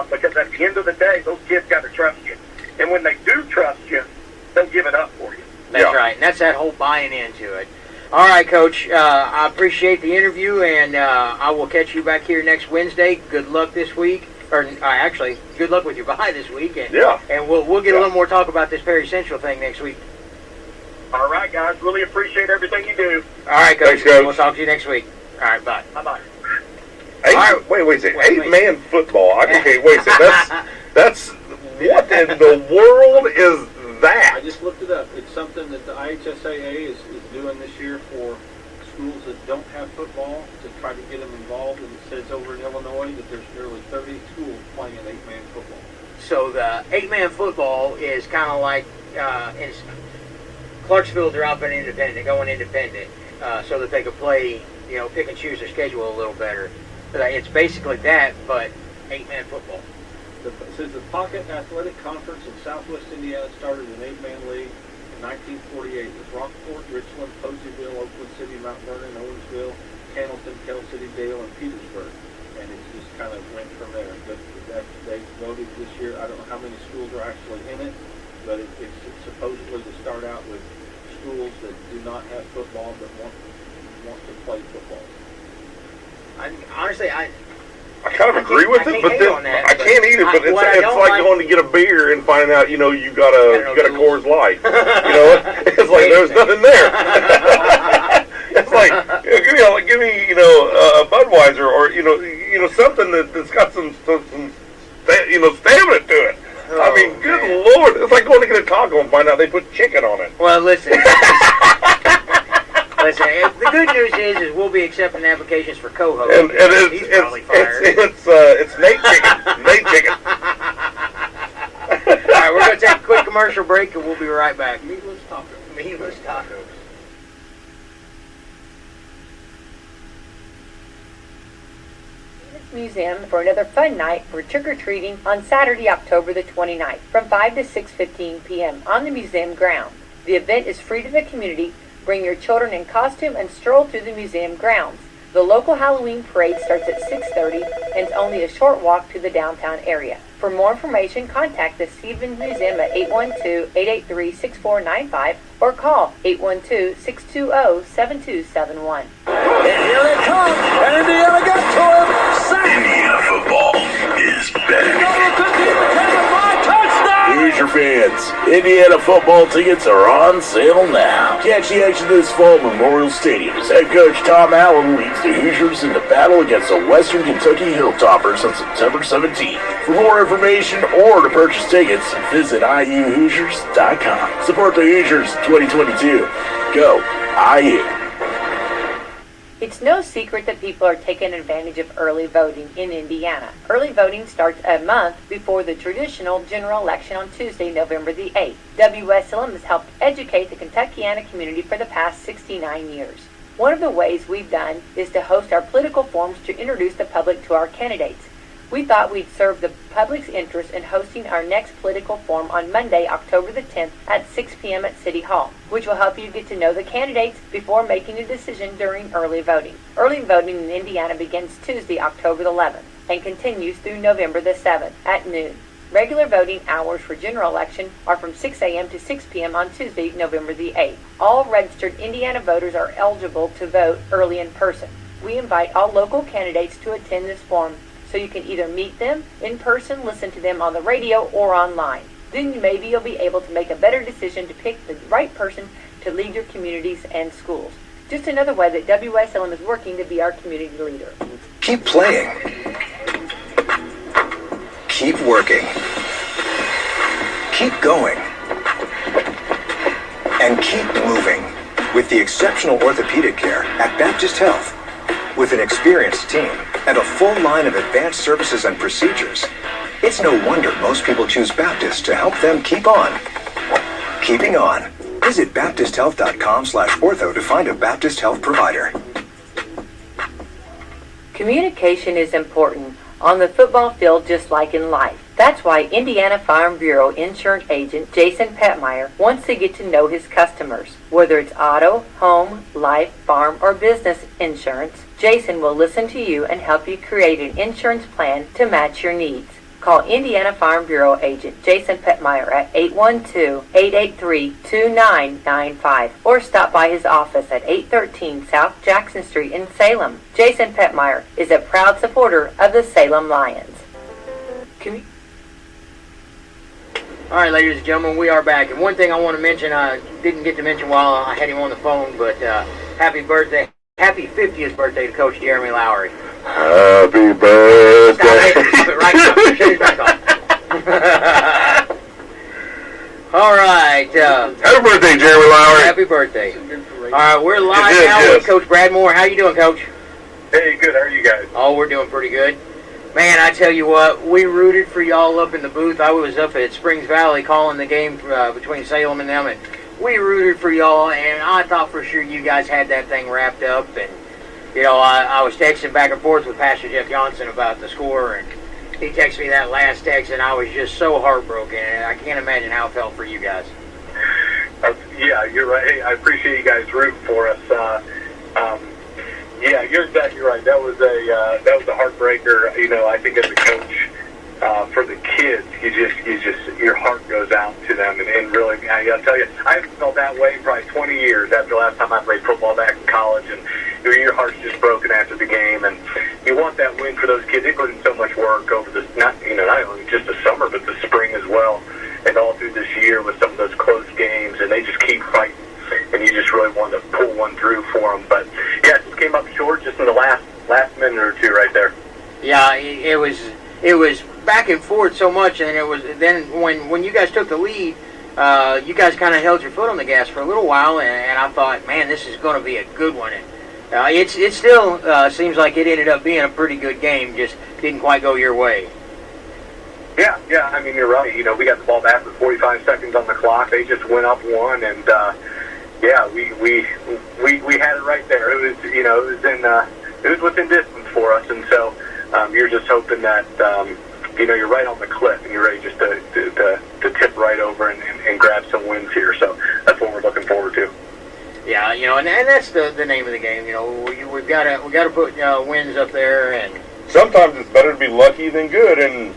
because at the end of the day, those kids got to trust you. And when they do trust you, they'll give it up for you. That's right, and that's that whole buying into it. All right, Coach, I appreciate the interview, and I will catch you back here next Wednesday. Good luck this week. Or actually, good luck with your bye this week. And, and we'll get a little more talk about this Perry Central thing next week. All right, guys. Really appreciate everything you do. All right, Coach. Thanks, Coach. We'll talk to you next week. All right, bye. Bye-bye. Wait a second. Eight-man football. Okay, wait a second. That's what in the world is that? I just looked it up. It's something that the IHSAA is doing this year for schools that don't have football to try to get them involved. And it says over in Illinois that there's nearly 30 schools playing an eight-man football. So the eight-man football is kind of like Clarksville dropping independent, going independent, so that they could play, pick and choose their schedule a little better. But it's basically that, but eight-man football. It says the Pocket Athletic Conference in Southwest Indiana started an eight-man league in 1948 with Rockport, Richland, Poseyville, Oakland City, Mount Vernon, Owensville, Cannleton, Kell City, Dale, and Petersburg. And it just kind of went from there. But they voted this year. I don't know how many schools are actually in it, but it's supposedly to start out with schools that do not have football but want to play football. Honestly, I kind of agree with it, but then I can't eat it. But it's like going to get a beer and finding out, you got a Coors Light. It's like there's nothing there. It's like give me a Budweiser or something that's got some stamina to it. I mean, good Lord, it's like going to get a taco and find out they put chicken on it. Well, listen. Listen, the good news is we'll be accepting applications for co-host. And he's probably fired. It's Nate chicken. Nate chicken. All right, we're going to take a quick commercial break, and we'll be right back. Meatless tacos. Meatless tacos. Museum for another fun night for trick-or-treating on Saturday, October the 29th from 5 to 6:15 p.m. on the museum grounds. The event is free to the community. Bring your children in costume and stroll through the museum grounds. The local Halloween parade starts at 6:30 and is only a short walk to the downtown area. For more information, contact the Stevens Museum at 812-883-6495 or call 812-620-7271. And here they come, and Indiana got to him. Indiana football is back. Hoosier fans, Indiana football tickets are on sale now. Catch the action this fall at Memorial Stadium as head coach Tom Allen leads the Hoosiers in the battle against the Western Kentucky Hilltoppers on September 17th. For more information or to purchase tickets, visit IUHoosiers.com. Support the Hoosiers 2022. Go IU. It's no secret that people are taking advantage of early voting in Indiana. Early voting starts a month before the traditional general election on Tuesday, November the 8th. Wslm has helped educate the Kentuckiana community for the past 69 years. One of the ways we've done is to host our political forums to introduce the public to our candidates. We thought we'd serve the public's interest in hosting our next political forum on Monday, October the 10th at 6 p.m. at City Hall, which will help you get to know the candidates before making a decision during early voting. Early voting in Indiana begins Tuesday, October the 11th and continues through November the 7th at noon. Regular voting hours for general election are from 6 a.m. to 6 p.m. on Tuesday, November the 8th. All registered Indiana voters are eligible to vote early in person. We invite all local candidates to attend this forum, so you can either meet them in person, listen to them on the radio, or online. Then maybe you'll be able to make a better decision to pick the right person to lead your communities and schools. Just another way that Wslm is working to be our community leader. Keep playing. Keep working. Keep going. And keep moving with the exceptional orthopedic care at Baptist Health. With an experienced team and a full line of advanced services and procedures, it's no wonder most people choose Baptist to help them keep on. Keeping on. Visit baptisthealth.com/ortho to find a Baptist Health provider. Communication is important on the football field just like in life. That's why Indiana Farm Bureau insurance agent Jason Petmeyer wants to get to know his customers. Whether it's auto, home, life, farm, or business insurance, Jason will listen to you and help you create an insurance plan to match your needs. Call Indiana Farm Bureau agent Jason Petmeyer at 812-883-2995 or stop by his office at 813 South Jackson Street in Salem. Jason Petmeyer is a proud supporter of the Salem Lions. All right, ladies and gentlemen, we are back. And one thing I want to mention, I didn't get to mention while I had him on the phone, but happy 50th birthday to Coach Jeremy Lowry. Happy birthday. Stop it right now. Shut his back off. All right. Happy birthday, Jeremy Lowry. Happy birthday. All right, we're live now with Coach Brad Moore. How you doing, Coach? Hey, good. How are you guys? Oh, we're doing pretty good. Man, I tell you what, we rooted for y'all up in the booth. I was up at Springs Valley calling the game between Salem and them, and we rooted for y'all, and I thought for sure you guys had that thing wrapped up. And, you know, I was texting back and forth with Pastor Jeff Johnson about the score, and he texted me that last text, and I was just so heartbroken, and I can't imagine how it felt for you guys. Yeah, you're right. Hey, I appreciate you guys rooting for us. Yeah, you're exactly right. That was a heartbreaker. You know, I think as a coach, for the kids, you just your heart goes out to them, and really, I gotta tell you, I haven't felt that way in probably 20 years after the last time I played football back in college, and your heart's just broken after the game, and you want that win for those kids. They put in so much work over this, not only just the summer, but the spring as well, and all through this year with some of those close games, and they just keep fighting. And you just really wanted to pull one through for them. But, yeah, it just came up short just in the last minute or two right there. Yeah, it was back and forth so much, and it was then when you guys took the lead, you guys kind of held your foot on the gas for a little while, and I thought, man, this is going to be a good one. And it still seems like it ended up being a pretty good game, just didn't quite go your way. Yeah, I mean, you're right. You know, we got the ball back with 45 seconds on the clock. They just went up one, and yeah, we had it right there. It was, you know, it was within distance for us, and so you're just hoping that you know, you're right on the cliff and you're ready just to tip right over and grab some wins here. So that's what we're looking forward to. Yeah, you know, and that's the name of the game. You know, we've got to put wins up there, and sometimes it's better to be lucky than good, and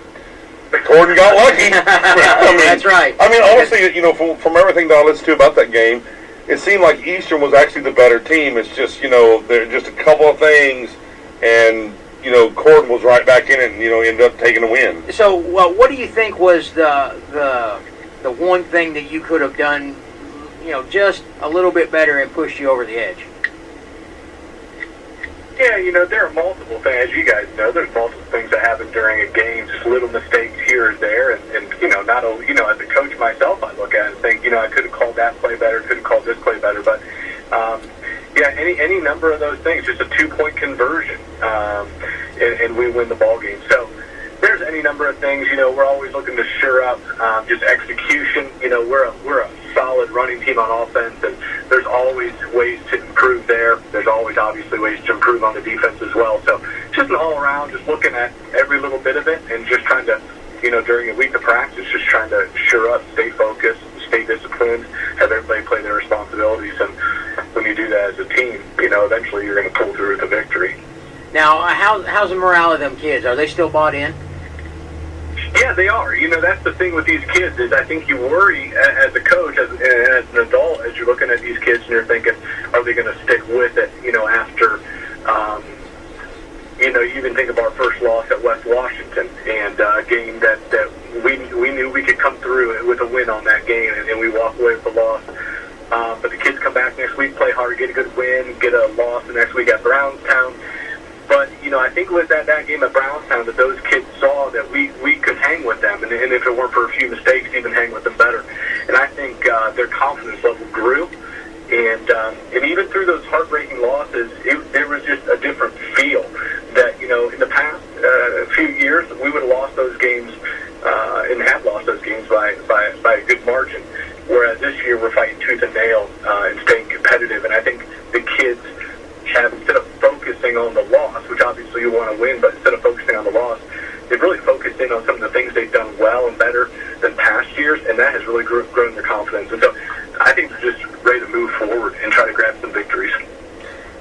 Gordon got lucky. I mean, that's right. I mean, honestly, you know, from everything that I listened to about that game, it seemed like Eastern was actually the better team. It's just, you know, there are just a couple of things, and, you know, Gordon was right back in it and, you know, ended up taking a win. So, what do you think was the one thing that you could have done, you know, just a little bit better and pushed you over the edge? Yeah, you know, there are multiple things. As you guys know, there's multiple things that happen during a game, just little mistakes here or there. And you know, not only, you know, as a coach myself, I look at it and think, you know, I could have called that play better, could have called this play better. But, yeah, any number of those things, just a 2-point conversion, and we win the ball game. So there's any number of things. You know, we're always looking to sure up just execution. You know, we're a solid running team on offense, and there's always ways to improve there. There's always obviously ways to improve on the defense as well. So just an all-around, just looking at every little bit of it and just trying to, you know, during a week of practice, just trying to sure up, stay focused, stay disciplined, have everybody play their responsibilities. And when you do that as a team, you know, eventually you're going to pull through with a victory. Now, how's the morale of them kids? Are they still bought in? Yeah, they are. You know, that's the thing with these kids is I think you worry as a coach, as an adult, as you're looking at these kids and you're thinking, are they going to stick with it, you know, after, you know, you even think of our first loss at West Washington and a game that we knew we could come through with a win on that game, and we walk away with a loss. But the kids come back next week, play hard, get a good win, get a loss the next week at Brownstown. But, you know, I think it was at that game at Brownstown that those kids saw that we could hang with them, and if it weren't for a few mistakes, even hang with them better. And I think their confidence level grew. And even through those heartbreaking losses, there was just a different feel that, you know, in the past few years, we would have lost those games and have lost those games by a good margin. Whereas this year, we're fighting tooth and nail and staying competitive. And I think the kids have, instead of focusing on the loss, which obviously you want to win, but instead of focusing on the loss, they've really focused in on some of the things they've done well and better than past years, and that has really grown their confidence. And so I think they're just ready to move forward and try to grab some victories.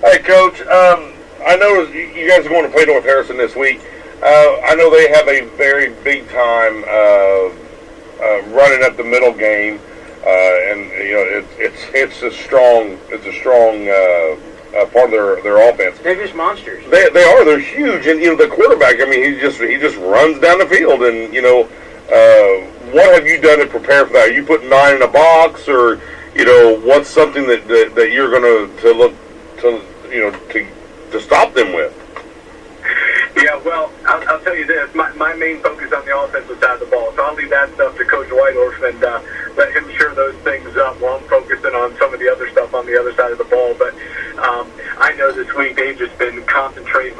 Hey, Coach, I know you guys are going to play North Harrison this week. I know they have a very big time running up the middle game, and it's a strong part of their offense. They're just monsters. They are. They're huge, and the quarterback. I mean, he just runs down the field, and what have you done to prepare for that? Are you putting 9 in a box, or what's something that you're going to look to stop them with? Yeah, well, I'll tell you this. My main focus on the offensive side of the ball, so I'll leave that stuff to Coach Whitehorse and let him shore those things up while I'm focusing on some of the other stuff on the other side of the ball. But I know this week they've just been concentrating.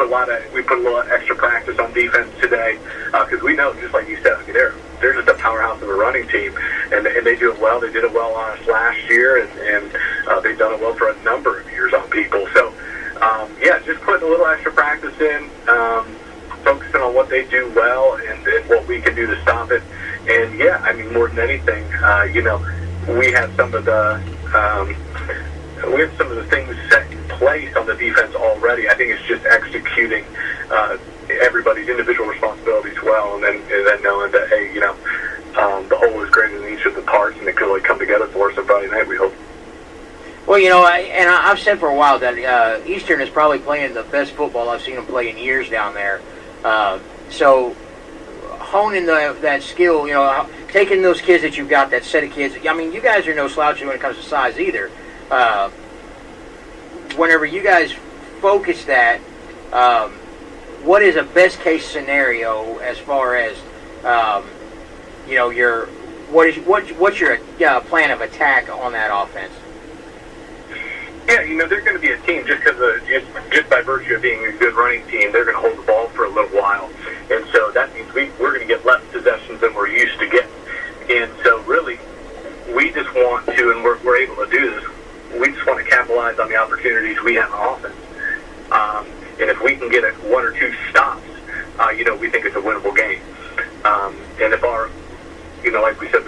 We put a little extra practice on defense today because we know, just like you said, they're just a powerhouse of a running team, and they do it well. They did it well on us last year, and they've done it well for a number of years on people. So. Just putting a little extra practice in, focusing on what they do well and what we can do to stop it. And more than anything, we have some of the things set in place on the defense already. I think it's just executing everybody's individual responsibilities well, and then knowing that the whole is greater than each of the parts, and it could really come together for us on Friday night. We hope. Well, I've said for a while that Eastern is probably playing the best football I've seen them play in years down there. So honing that skill, taking those kids that you've got, that set of kids. I mean, you guys are no slouch when it comes to size either. Whenever you guys focus that, what is a best case scenario as far as what's your plan of attack on that offense? Yeah, they're going to be a team just just by virtue of being a good running team. They're going to hold the ball for a little while, and so that means we're going to get less possessions than we're used to getting. And so, really, we just want to, and we're able to do this. We just want to capitalize on the opportunities we have on offense. And if we can get 1 or 2 stops, we think it's a winnable game. And if our, like we said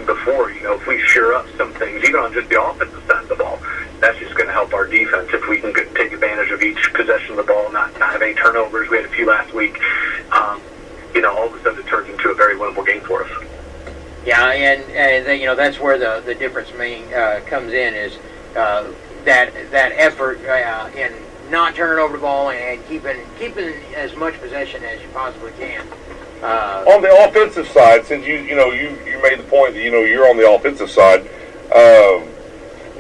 before, if we shore up some things, even on just the offensive side of the ball, that's just going to help our defense. If we can take advantage of each possession of the ball, not have any turnovers. We had a few last week. All of a sudden it turns into a very winnable game for us. Yeah, and that's where the difference comes in is that effort in not turning over the ball and keeping as much possession as you possibly can. On the offensive side, since you made the point that you're on the offensive side,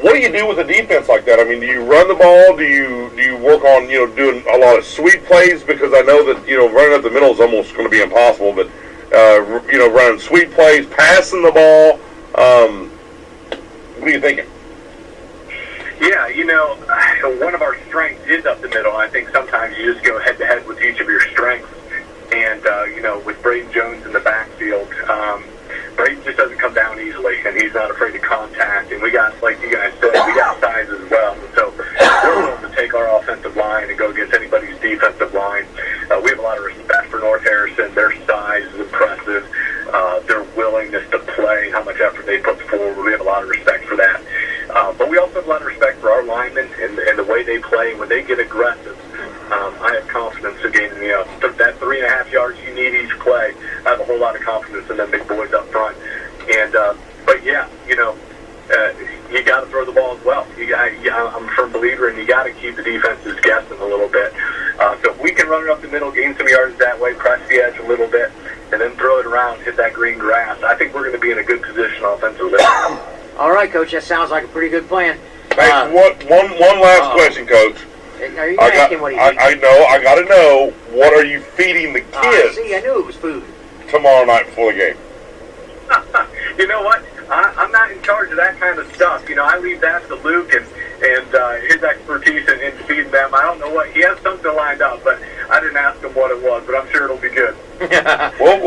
what do you do with a defense like that? I mean, do you run the ball? Do you work on doing a lot of sweep plays? Because I know that running up the middle is almost going to be impossible. But running sweep plays, passing the ball. What are you thinking? Yeah, one of our strengths is up the middle. I think sometimes you just go head to head with each of your strengths. And, with Braden Jones in the backfield, Braden just doesn't come down easily, and he's not afraid to contact. And we got, like you guys said, we got size as well. And so we're willing to take our offensive line and go against anybody's defensive line. We have a lot of respect for North Harrison. Their size is impressive. Their willingness to play, how much effort they put forward, we have a lot of respect for that. But we also have a lot of respect for our linemen and the way they play. When they get aggressive, I have confidence in gaining that 3.5 yards you need each play. I have a whole lot of confidence in them big boys up front. And but yeah, you got to throw the ball as well. I'm a firm believer, and you got to keep the defenses guessing a little bit. So if we can run it up the middle, gain some yards that way, press the edge a little bit, and then throw it around, hit that green grass, I think we're going to be in a good position offensively. All right, Coach, that sounds like a pretty good plan. Hey, one last question, Coach. Are you asking what he eats? I know. I got to know, what are you feeding the kids see, I knew it was food. tomorrow night before the game? You know what? I'm not in charge of that kind of stuff. I leave that to Luke and his expertise in feeding them. I don't know what he has something lined up, but I didn't ask him what it was. But I'm sure it'll be good. Well,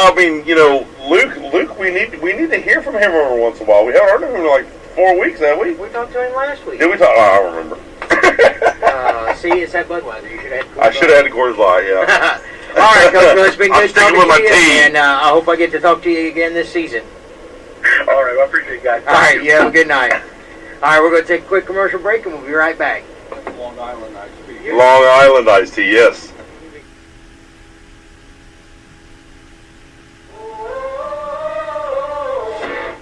I mean, Luke, we need to hear from him every once in a while. We haven't heard from him in like 4 weeks, have we? We talked to him last week. Did we talk? Oh, I don't remember. See, it's that Budweiser. You should have. I should have had the Coors Light. Yeah. All right, Coach. Well, it's been good talking with my to you, team. and I hope I get to talk to you again this season. All right, well, I appreciate it, guys. All right, you have a good night. All right, we're going to take a quick commercial break, and we'll be right back. Long Island iced tea, yes.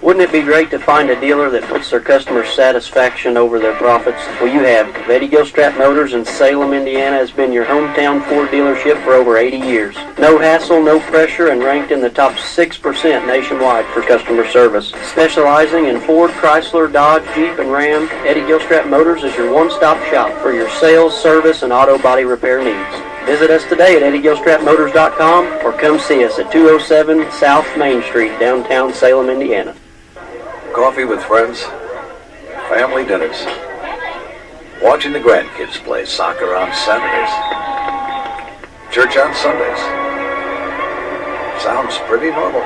Wouldn't it be great to find a dealer that puts their customer satisfaction over their profits? Well, you have. Eddie Gilstrap Motors in Salem, Indiana has been your hometown Ford dealership for over 80 years. No hassle, no pressure, and ranked in the top 6% nationwide for customer service. Specializing in Ford, Chrysler, Dodge, Jeep, and Ram, Eddie Gilstrap Motors is your one-stop shop for your sales, service, and auto body repair needs. Visit us today at EddieGilstrapMotors.com or come see us at 207 South Main Street, downtown Salem, Indiana. Coffee with friends, family dinners, watching the grandkids play soccer on Saturdays, church on Sundays. Sounds pretty normal,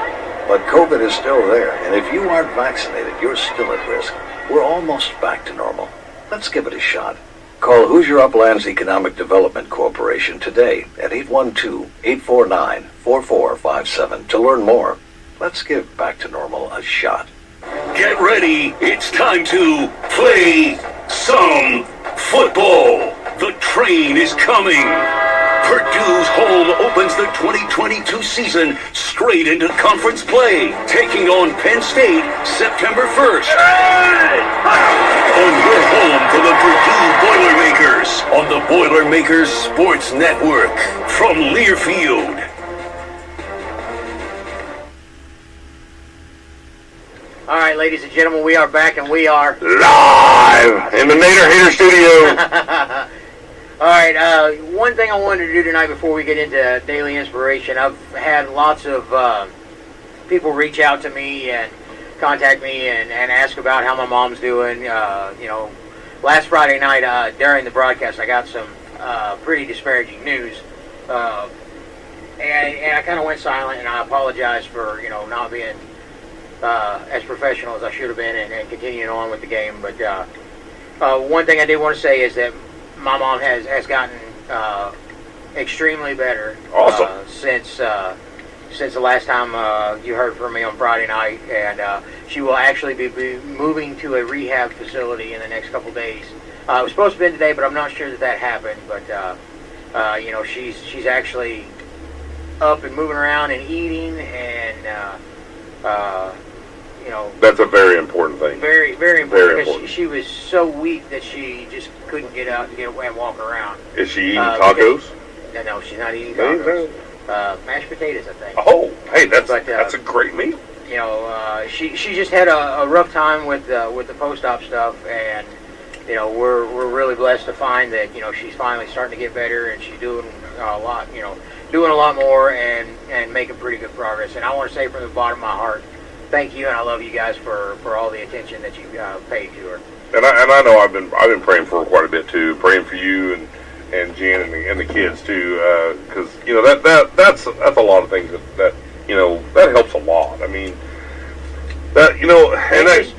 but COVID is still there, and if you aren't vaccinated, you're still at risk. We're almost back to normal. Let's give it a shot. Call Hoosier Uplands Economic Development Corporation today at 812-849-4457 to learn more. Let's give back to normal a shot. Get ready, it's time to play some football. The train is coming. Purdue's home opens the 2022 season straight into conference play, taking on Penn State September 1st. On your home for the Purdue Boilermakers on the Boilermakers Sports Network from Learfield. All right, ladies and gentlemen, we are back, and we are live in the Nader Hater Studio. All right, one thing I wanted to do tonight before we get into Daily Inspiration, I've had lots of people reach out to me and contact me and ask about how my mom's doing. Last Friday night during the broadcast, I got some pretty disparaging news, and I kind of went silent, and I apologize for not being as professional as I should have been and continuing on with the game. But one thing I did want to say is that my mom has gotten extremely better. Awesome. Since the last time you heard from me on Friday night, and she will actually be moving to a rehab facility in the next couple days. It was supposed to be today, but I'm not sure that happened. But she's actually up and moving around and eating, and that's a very important thing. Very, very important. Because she was so weak that she just couldn't get out and get away and walk around. Is she eating tacos? No, she's not eating tacos. Mashed potatoes, I think. Oh, hey, that's a great meal. She just had a rough time with the post-op stuff, and we're really blessed to find that she's finally starting to get better, and she's doing a lot more and making pretty good progress. And I want to say from the bottom of my heart, thank you, and I love you guys for all the attention that you paid to her. And I know I've been praying for her quite a bit too, praying for you and Jen and the kids too, because that's a lot of things that helps a lot. I mean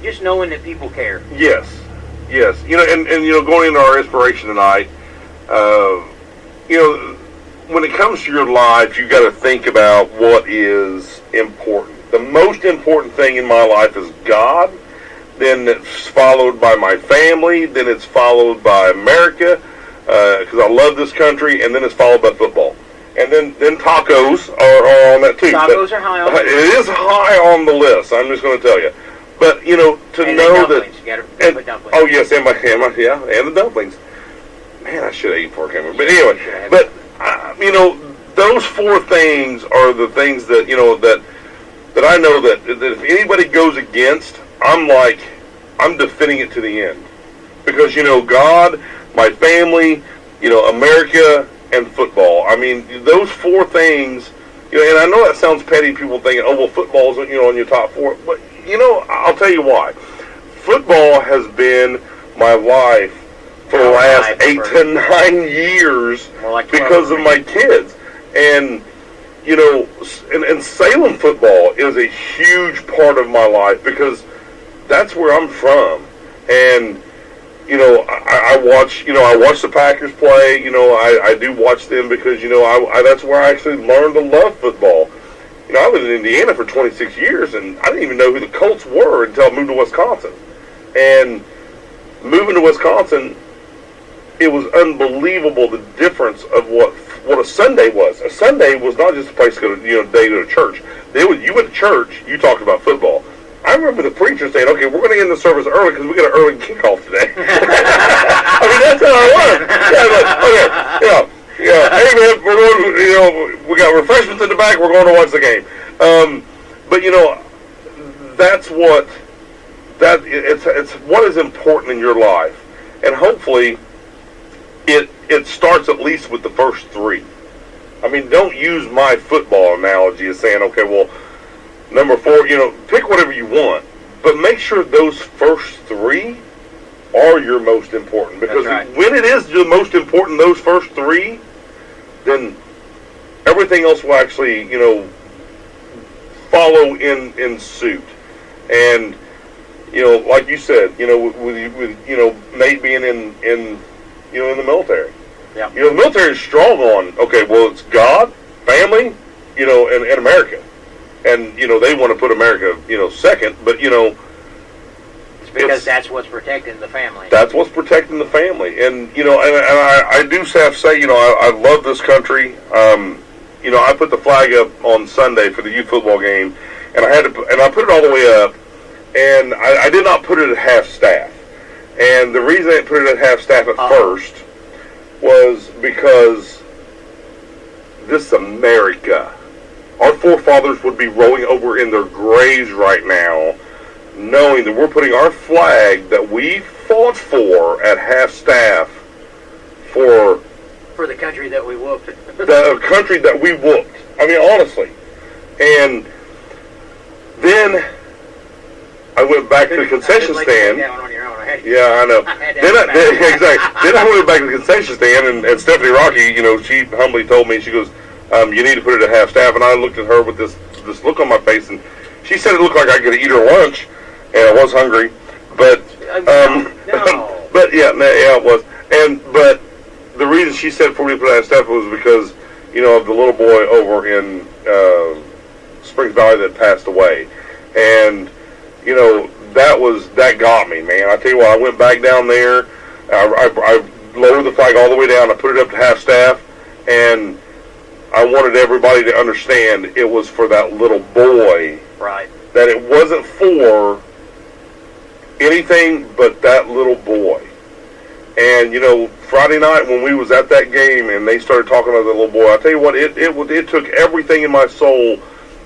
just knowing that people care. Yes, and going into our inspiration tonight, when it comes to your life, you got to think about what is important. The most important thing in my life is God, then it's followed by my family, then it's followed by America, because I love this country, and then it's followed by football. And then tacos are on that too. Tacos are high on the list. It is high on the list, I'm just going to tell you. But, to know dumplings. that... You gotta put dumplings. Oh, yes, and the dumplings. Man, I should have eaten pork hammer. But anyway, those four things are the things that, that I know that if anybody goes against, I'm defending it to the end. Because, God, my family, America, and football. I mean, those four things, and I know that sounds petty, people thinking, oh, well, football's, on your top four. But, I'll tell you why. Football has been my life for the last 8 to 9 years because of my kids. And, and Salem football is a huge part of my life because that's where I'm from. And, I watch the Packers play. I do watch them because, that's where I actually learned to love football. I lived in Indiana for 26 years, and I didn't even know who the Colts were until I moved to Wisconsin. And moving to Wisconsin, it was unbelievable the difference of what a Sunday was. A Sunday was not just a place to go to, day to church. You went to church, you talked about football. I remember the preacher saying, "Okay, we're going to end the service early because we got an early kickoff today." I mean, that's how it was. Hey man, we're going. We got refreshments in the back. We're going to watch the game. But that's what it's what is important in your life, and hopefully, it starts at least with the first three. I mean, don't use my football analogy as saying, okay, well, number 4, pick whatever you want, but make sure those first three are your most important. Because when it is the most important, those first three, then everything else will actually, follow in suit. And, like you said, with Nate being in the military. Yeah. The military is strong on, okay, well, it's God, family, and America. And, they want to put America, second, but, it's because that's what's protecting the family. That's what's protecting the family. And, and I do have to say, I love this country. I put the flag up on Sunday for the youth football game, and I put it all the way up, and I did not put it at half staff. And the reason I didn't put it at half staff at first was because this is America. Our forefathers would be rolling over in their graves right now, knowing that we're putting our flag that we fought for at half staff for the country that we whooped. The country that we whooped. I mean, honestly. And then I went back to the concession stand. Yeah, I know. Then I went back to the concession stand, and Stephanie Rocky, she humbly told me, she goes, you need to put it at half staff. And I looked at her with this look on my face, and she said it looked like I could eat her lunch, and I was hungry. But but yeah, it was. But the reason she said for me to put it at half staff was because of the little boy over in Springs Valley that passed away, and that got me, man. I tell you what, I went back down there. I lowered the flag all the way down. I put it up to half staff, and I wanted everybody to understand it was for that little boy. Right. That it wasn't for anything but that little boy. And Friday night when we was at that game and they started talking about the little boy, I tell you what, it took everything in my soul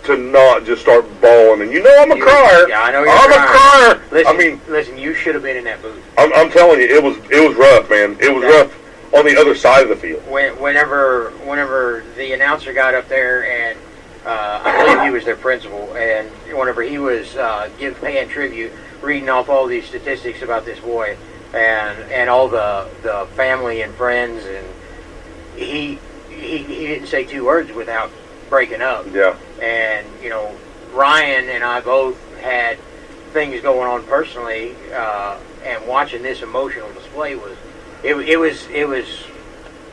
to not just start bawling. And I'm a crier. Yeah, I know I'm a crier. Listen, you should have been in that booth. I'm telling you, it was rough, man. It was rough on the other side of the field. Whenever the announcer got up there, and I believe he was their principal, and whenever he was paying tribute, reading off all these statistics about this boy, and all the family and friends, and he didn't say two words without breaking up. Yeah. And Ryan and I both had things going on personally, and watching this emotional display was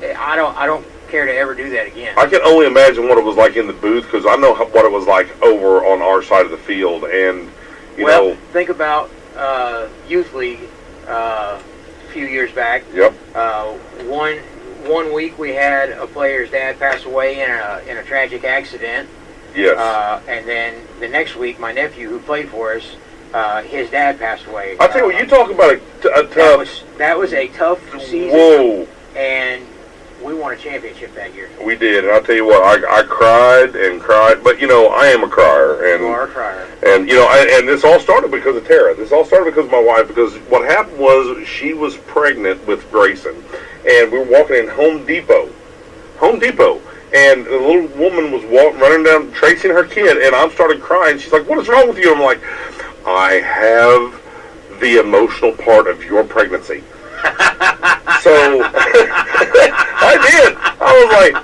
I don't care to ever do that again. I can only imagine what it was like in the booth, because I know what it was like over on our side of the field. And think about Youth League a few years back. Yep. One week we had a player's dad pass away in a tragic accident. Yes. And then the next week, my nephew who played for us, his dad passed away. I tell you what, you talk about a tough. That was a tough season. Whoa. And we won a championship that year. We did, and I'll tell you what, I cried and cried, but I am a crier. And, you are a crier. And and this all started because of Tara. This all started because of my wife. Because what happened was she was pregnant with Grayson, and we were walking in Home Depot, and the little woman was running down, tracing her kid, and I started crying. She's like, "What is wrong with you?" I'm like, "I have the emotional part of your pregnancy." So I did. I was like,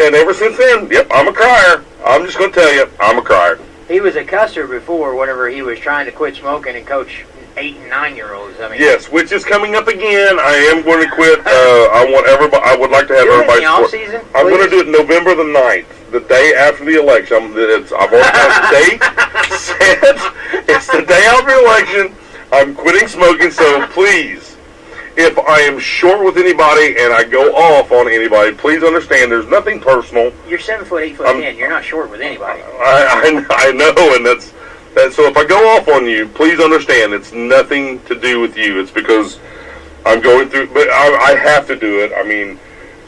and ever since then, yep, I'm a crier. I'm just going to tell you, I'm a crier. He was a cusser before, whenever he was trying to quit smoking and coach 8 and 9-year-olds. I mean, yes, which is coming up again. I am going to quit. I want everybody. I would like to have everybody. Off season. I'm going to do it November the 9th, the day after the election. I've already got the date set. It's the day after the election. I'm quitting smoking, so please. If I am short with anybody and I go off on anybody, please understand there's nothing personal. You're 7 foot, 8 foot 10. You're not short with anybody. I know, and So if I go off on you, please understand it's nothing to do with you. It's because I'm going through, but I have to do it. I mean,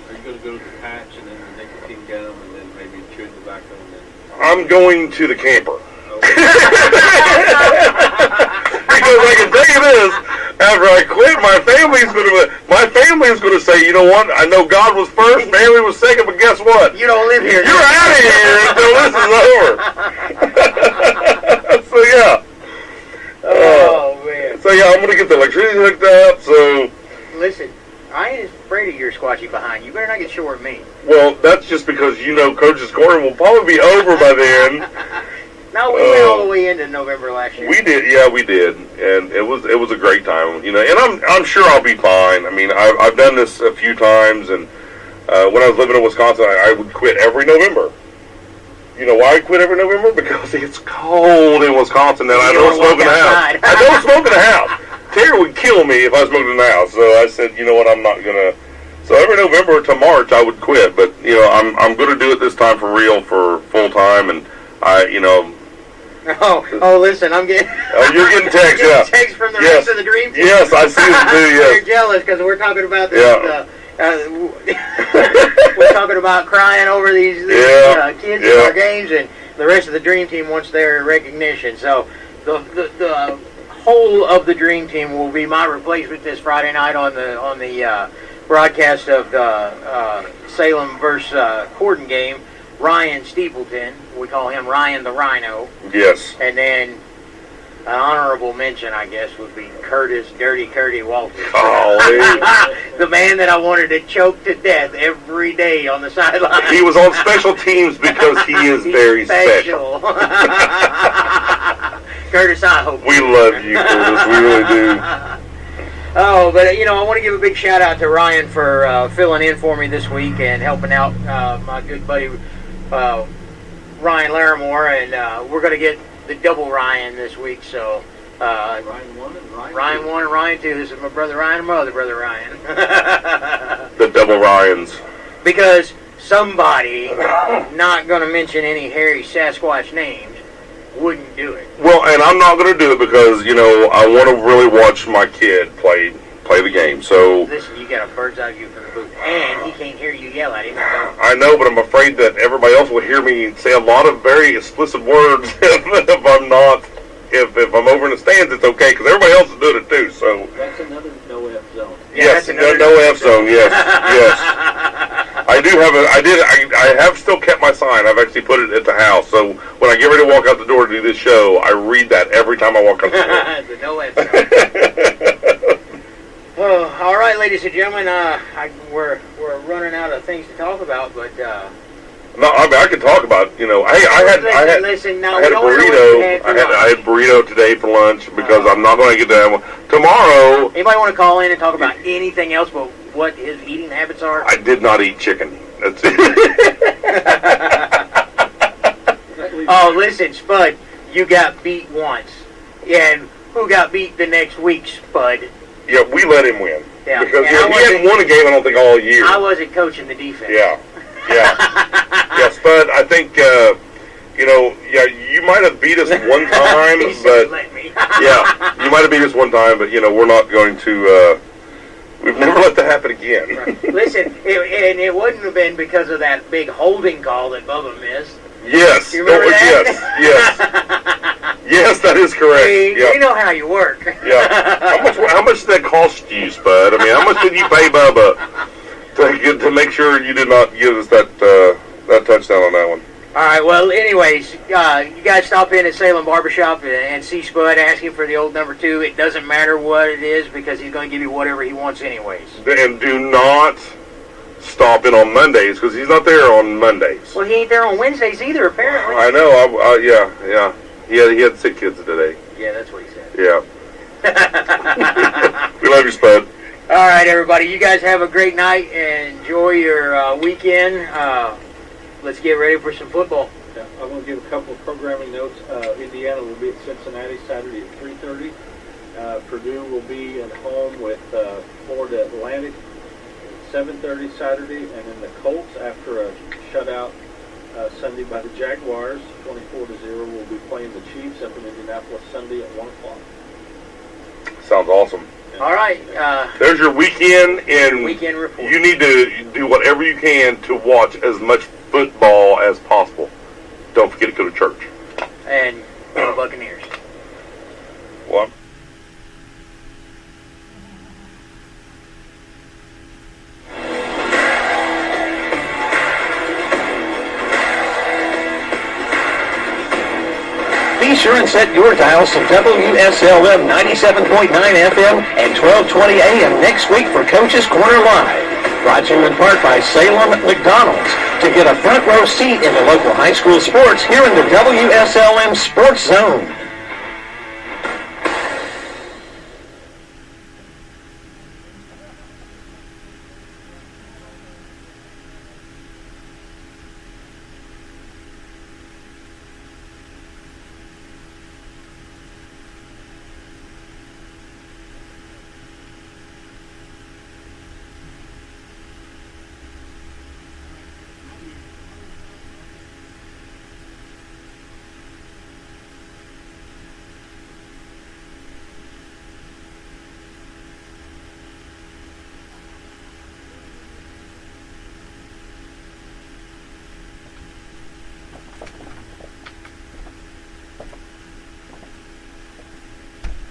Are you going to go to the patch and then the nicotine gum and then maybe chew tobacco and then? I'm going to the camper. Because I can tell you this, after I quit, my family's going to say, you know what? I know God was first, family was second, but guess what? You don't live here. You're out of here until this is over. So yeah. Oh man. So yeah, I'm going to get the electricity hooked up. So listen, I ain't afraid of your squatchy behind. You better not get short of me. well, that's just because you know Coach's Corner will probably be over by then. No, we went all the way into November last year. We did, yeah, we did, and it was a great time, you know. And I'm sure I'll be fine. I mean, I've done this a few times, and when I was living in Wisconsin, I would quit every November. You know why I quit every November? Because it's cold in Wisconsin, and I don't smoke in the house. I don't smoke in the house. Terry would kill me if I smoked in the house. So I said, you know what, I'm not gonna. So every November to March, I would quit, but you know, I'm gonna do it this time for real, for full time, and you know. Oh, listen, I'm getting. Oh, you're getting texts, yeah. Texts from the rest of the dream team. Yes, I see it too. Yes. They're jealous because we're talking about this. Yeah. We're talking about crying over these kids in our games, and the rest of the dream team wants their recognition. So the whole of the dream team will be my replacement this Friday night on the broadcast of the Salem versus Corden game. Ryan Steepleton, we call him Ryan the Rhino. Yes. And then an honorable mention, I guess, would be Dirty Curdy Walters. The man that I wanted to choke to death every day on the sideline. He was on special teams because he is very special. Curtis, I hope. We love you, Curtis. We really do. Oh, but you know, I want to give a big shout out to Ryan for filling in for me this week and helping out my good buddy Ryan Larimore, and we're going to get the double Ryan this week. So Ryan 1 and Ryan 1 and Ryan 2. This is my brother Ryan and my other brother Ryan. The double Ryans. Because somebody, not going to mention any hairy Sasquatch names, wouldn't do it. Well, and I'm not going to do it because, you know, I want to really watch my kid play the game. So listen, you got a bird's eye view from the booth, and he can't hear you yell at him. I know, but I'm afraid that everybody else will hear me say a lot of very explicit words if I'm over in the stands. It's okay because everybody else is doing it too. So that's another no F zone. Yes, no F zone. Yes, yes. I do have I have still kept my sign. I've actually put it at the house. So when I get ready to walk out the door to do this show, I read that every time I walk out the door. The no F zone. Oh, all right, ladies and gentlemen. We're running out of things to talk about, but no, I mean I could talk about, you know. I had a burrito. I had burrito today for lunch because I'm not going to get that tomorrow. Anybody want to call in and talk about anything else but what his eating habits are? I did not eat chicken. That's it. Oh, listen, Spud, you got beat once, and who got beat the next week, Spud? Yeah, we let him win. Yeah, because he hadn't won a game, I don't think, all year. I wasn't coaching the defense. Yeah. Yeah, Spud, I think, you know, yeah, you might have beat us one time, but yeah, you might have beat us one time, but, you know, we're not going to, we've never let that happen again. Right. Listen, it wouldn't have been because of that big holding call that Bubba missed. Yes. You remember that? Yes. Yes, that is correct. We know how you work. Yeah. How much did that cost you, Spud? I mean, how much did you pay Bubba to make sure you did not give us that touchdown on that one? All right. Well, anyways, you guys stop in at Salem Barbershop and see Spud. Ask him for the old number 2. It doesn't matter what it is because he's going to give you whatever he wants anyways. And do not stop in on Mondays because he's not there on Mondays. Well, he ain't there on Wednesdays either, apparently. I know. Yeah. He had sick kids today. Yeah, that's what he said. Yeah. We love you, Spud. All right, everybody. You guys have a great night and enjoy your weekend. Let's get ready for some football. Yeah, I'm going to give a couple of programming notes. Indiana will be at Cincinnati Saturday at 3:30. Purdue will be at home with Florida Atlantic at 7:30 Saturday, and then the Colts, after a shutout Sunday by the Jaguars, 24-0. We'll be playing the Chiefs up in Indianapolis Sunday at 1 o'clock. Sounds awesome. All right. There's your weekend, and weekend report. You need to do whatever you can to watch as much football as possible. Don't forget to go to church. And go Buccaneers. What? Be sure and set your dials to WSLM 97.9 FM and 1220 AM next week for Coach's Corner Live. Brought to you in part by Salem McDonald's. To get a front row seat in the local high school sports here in the WSLM Sports Zone.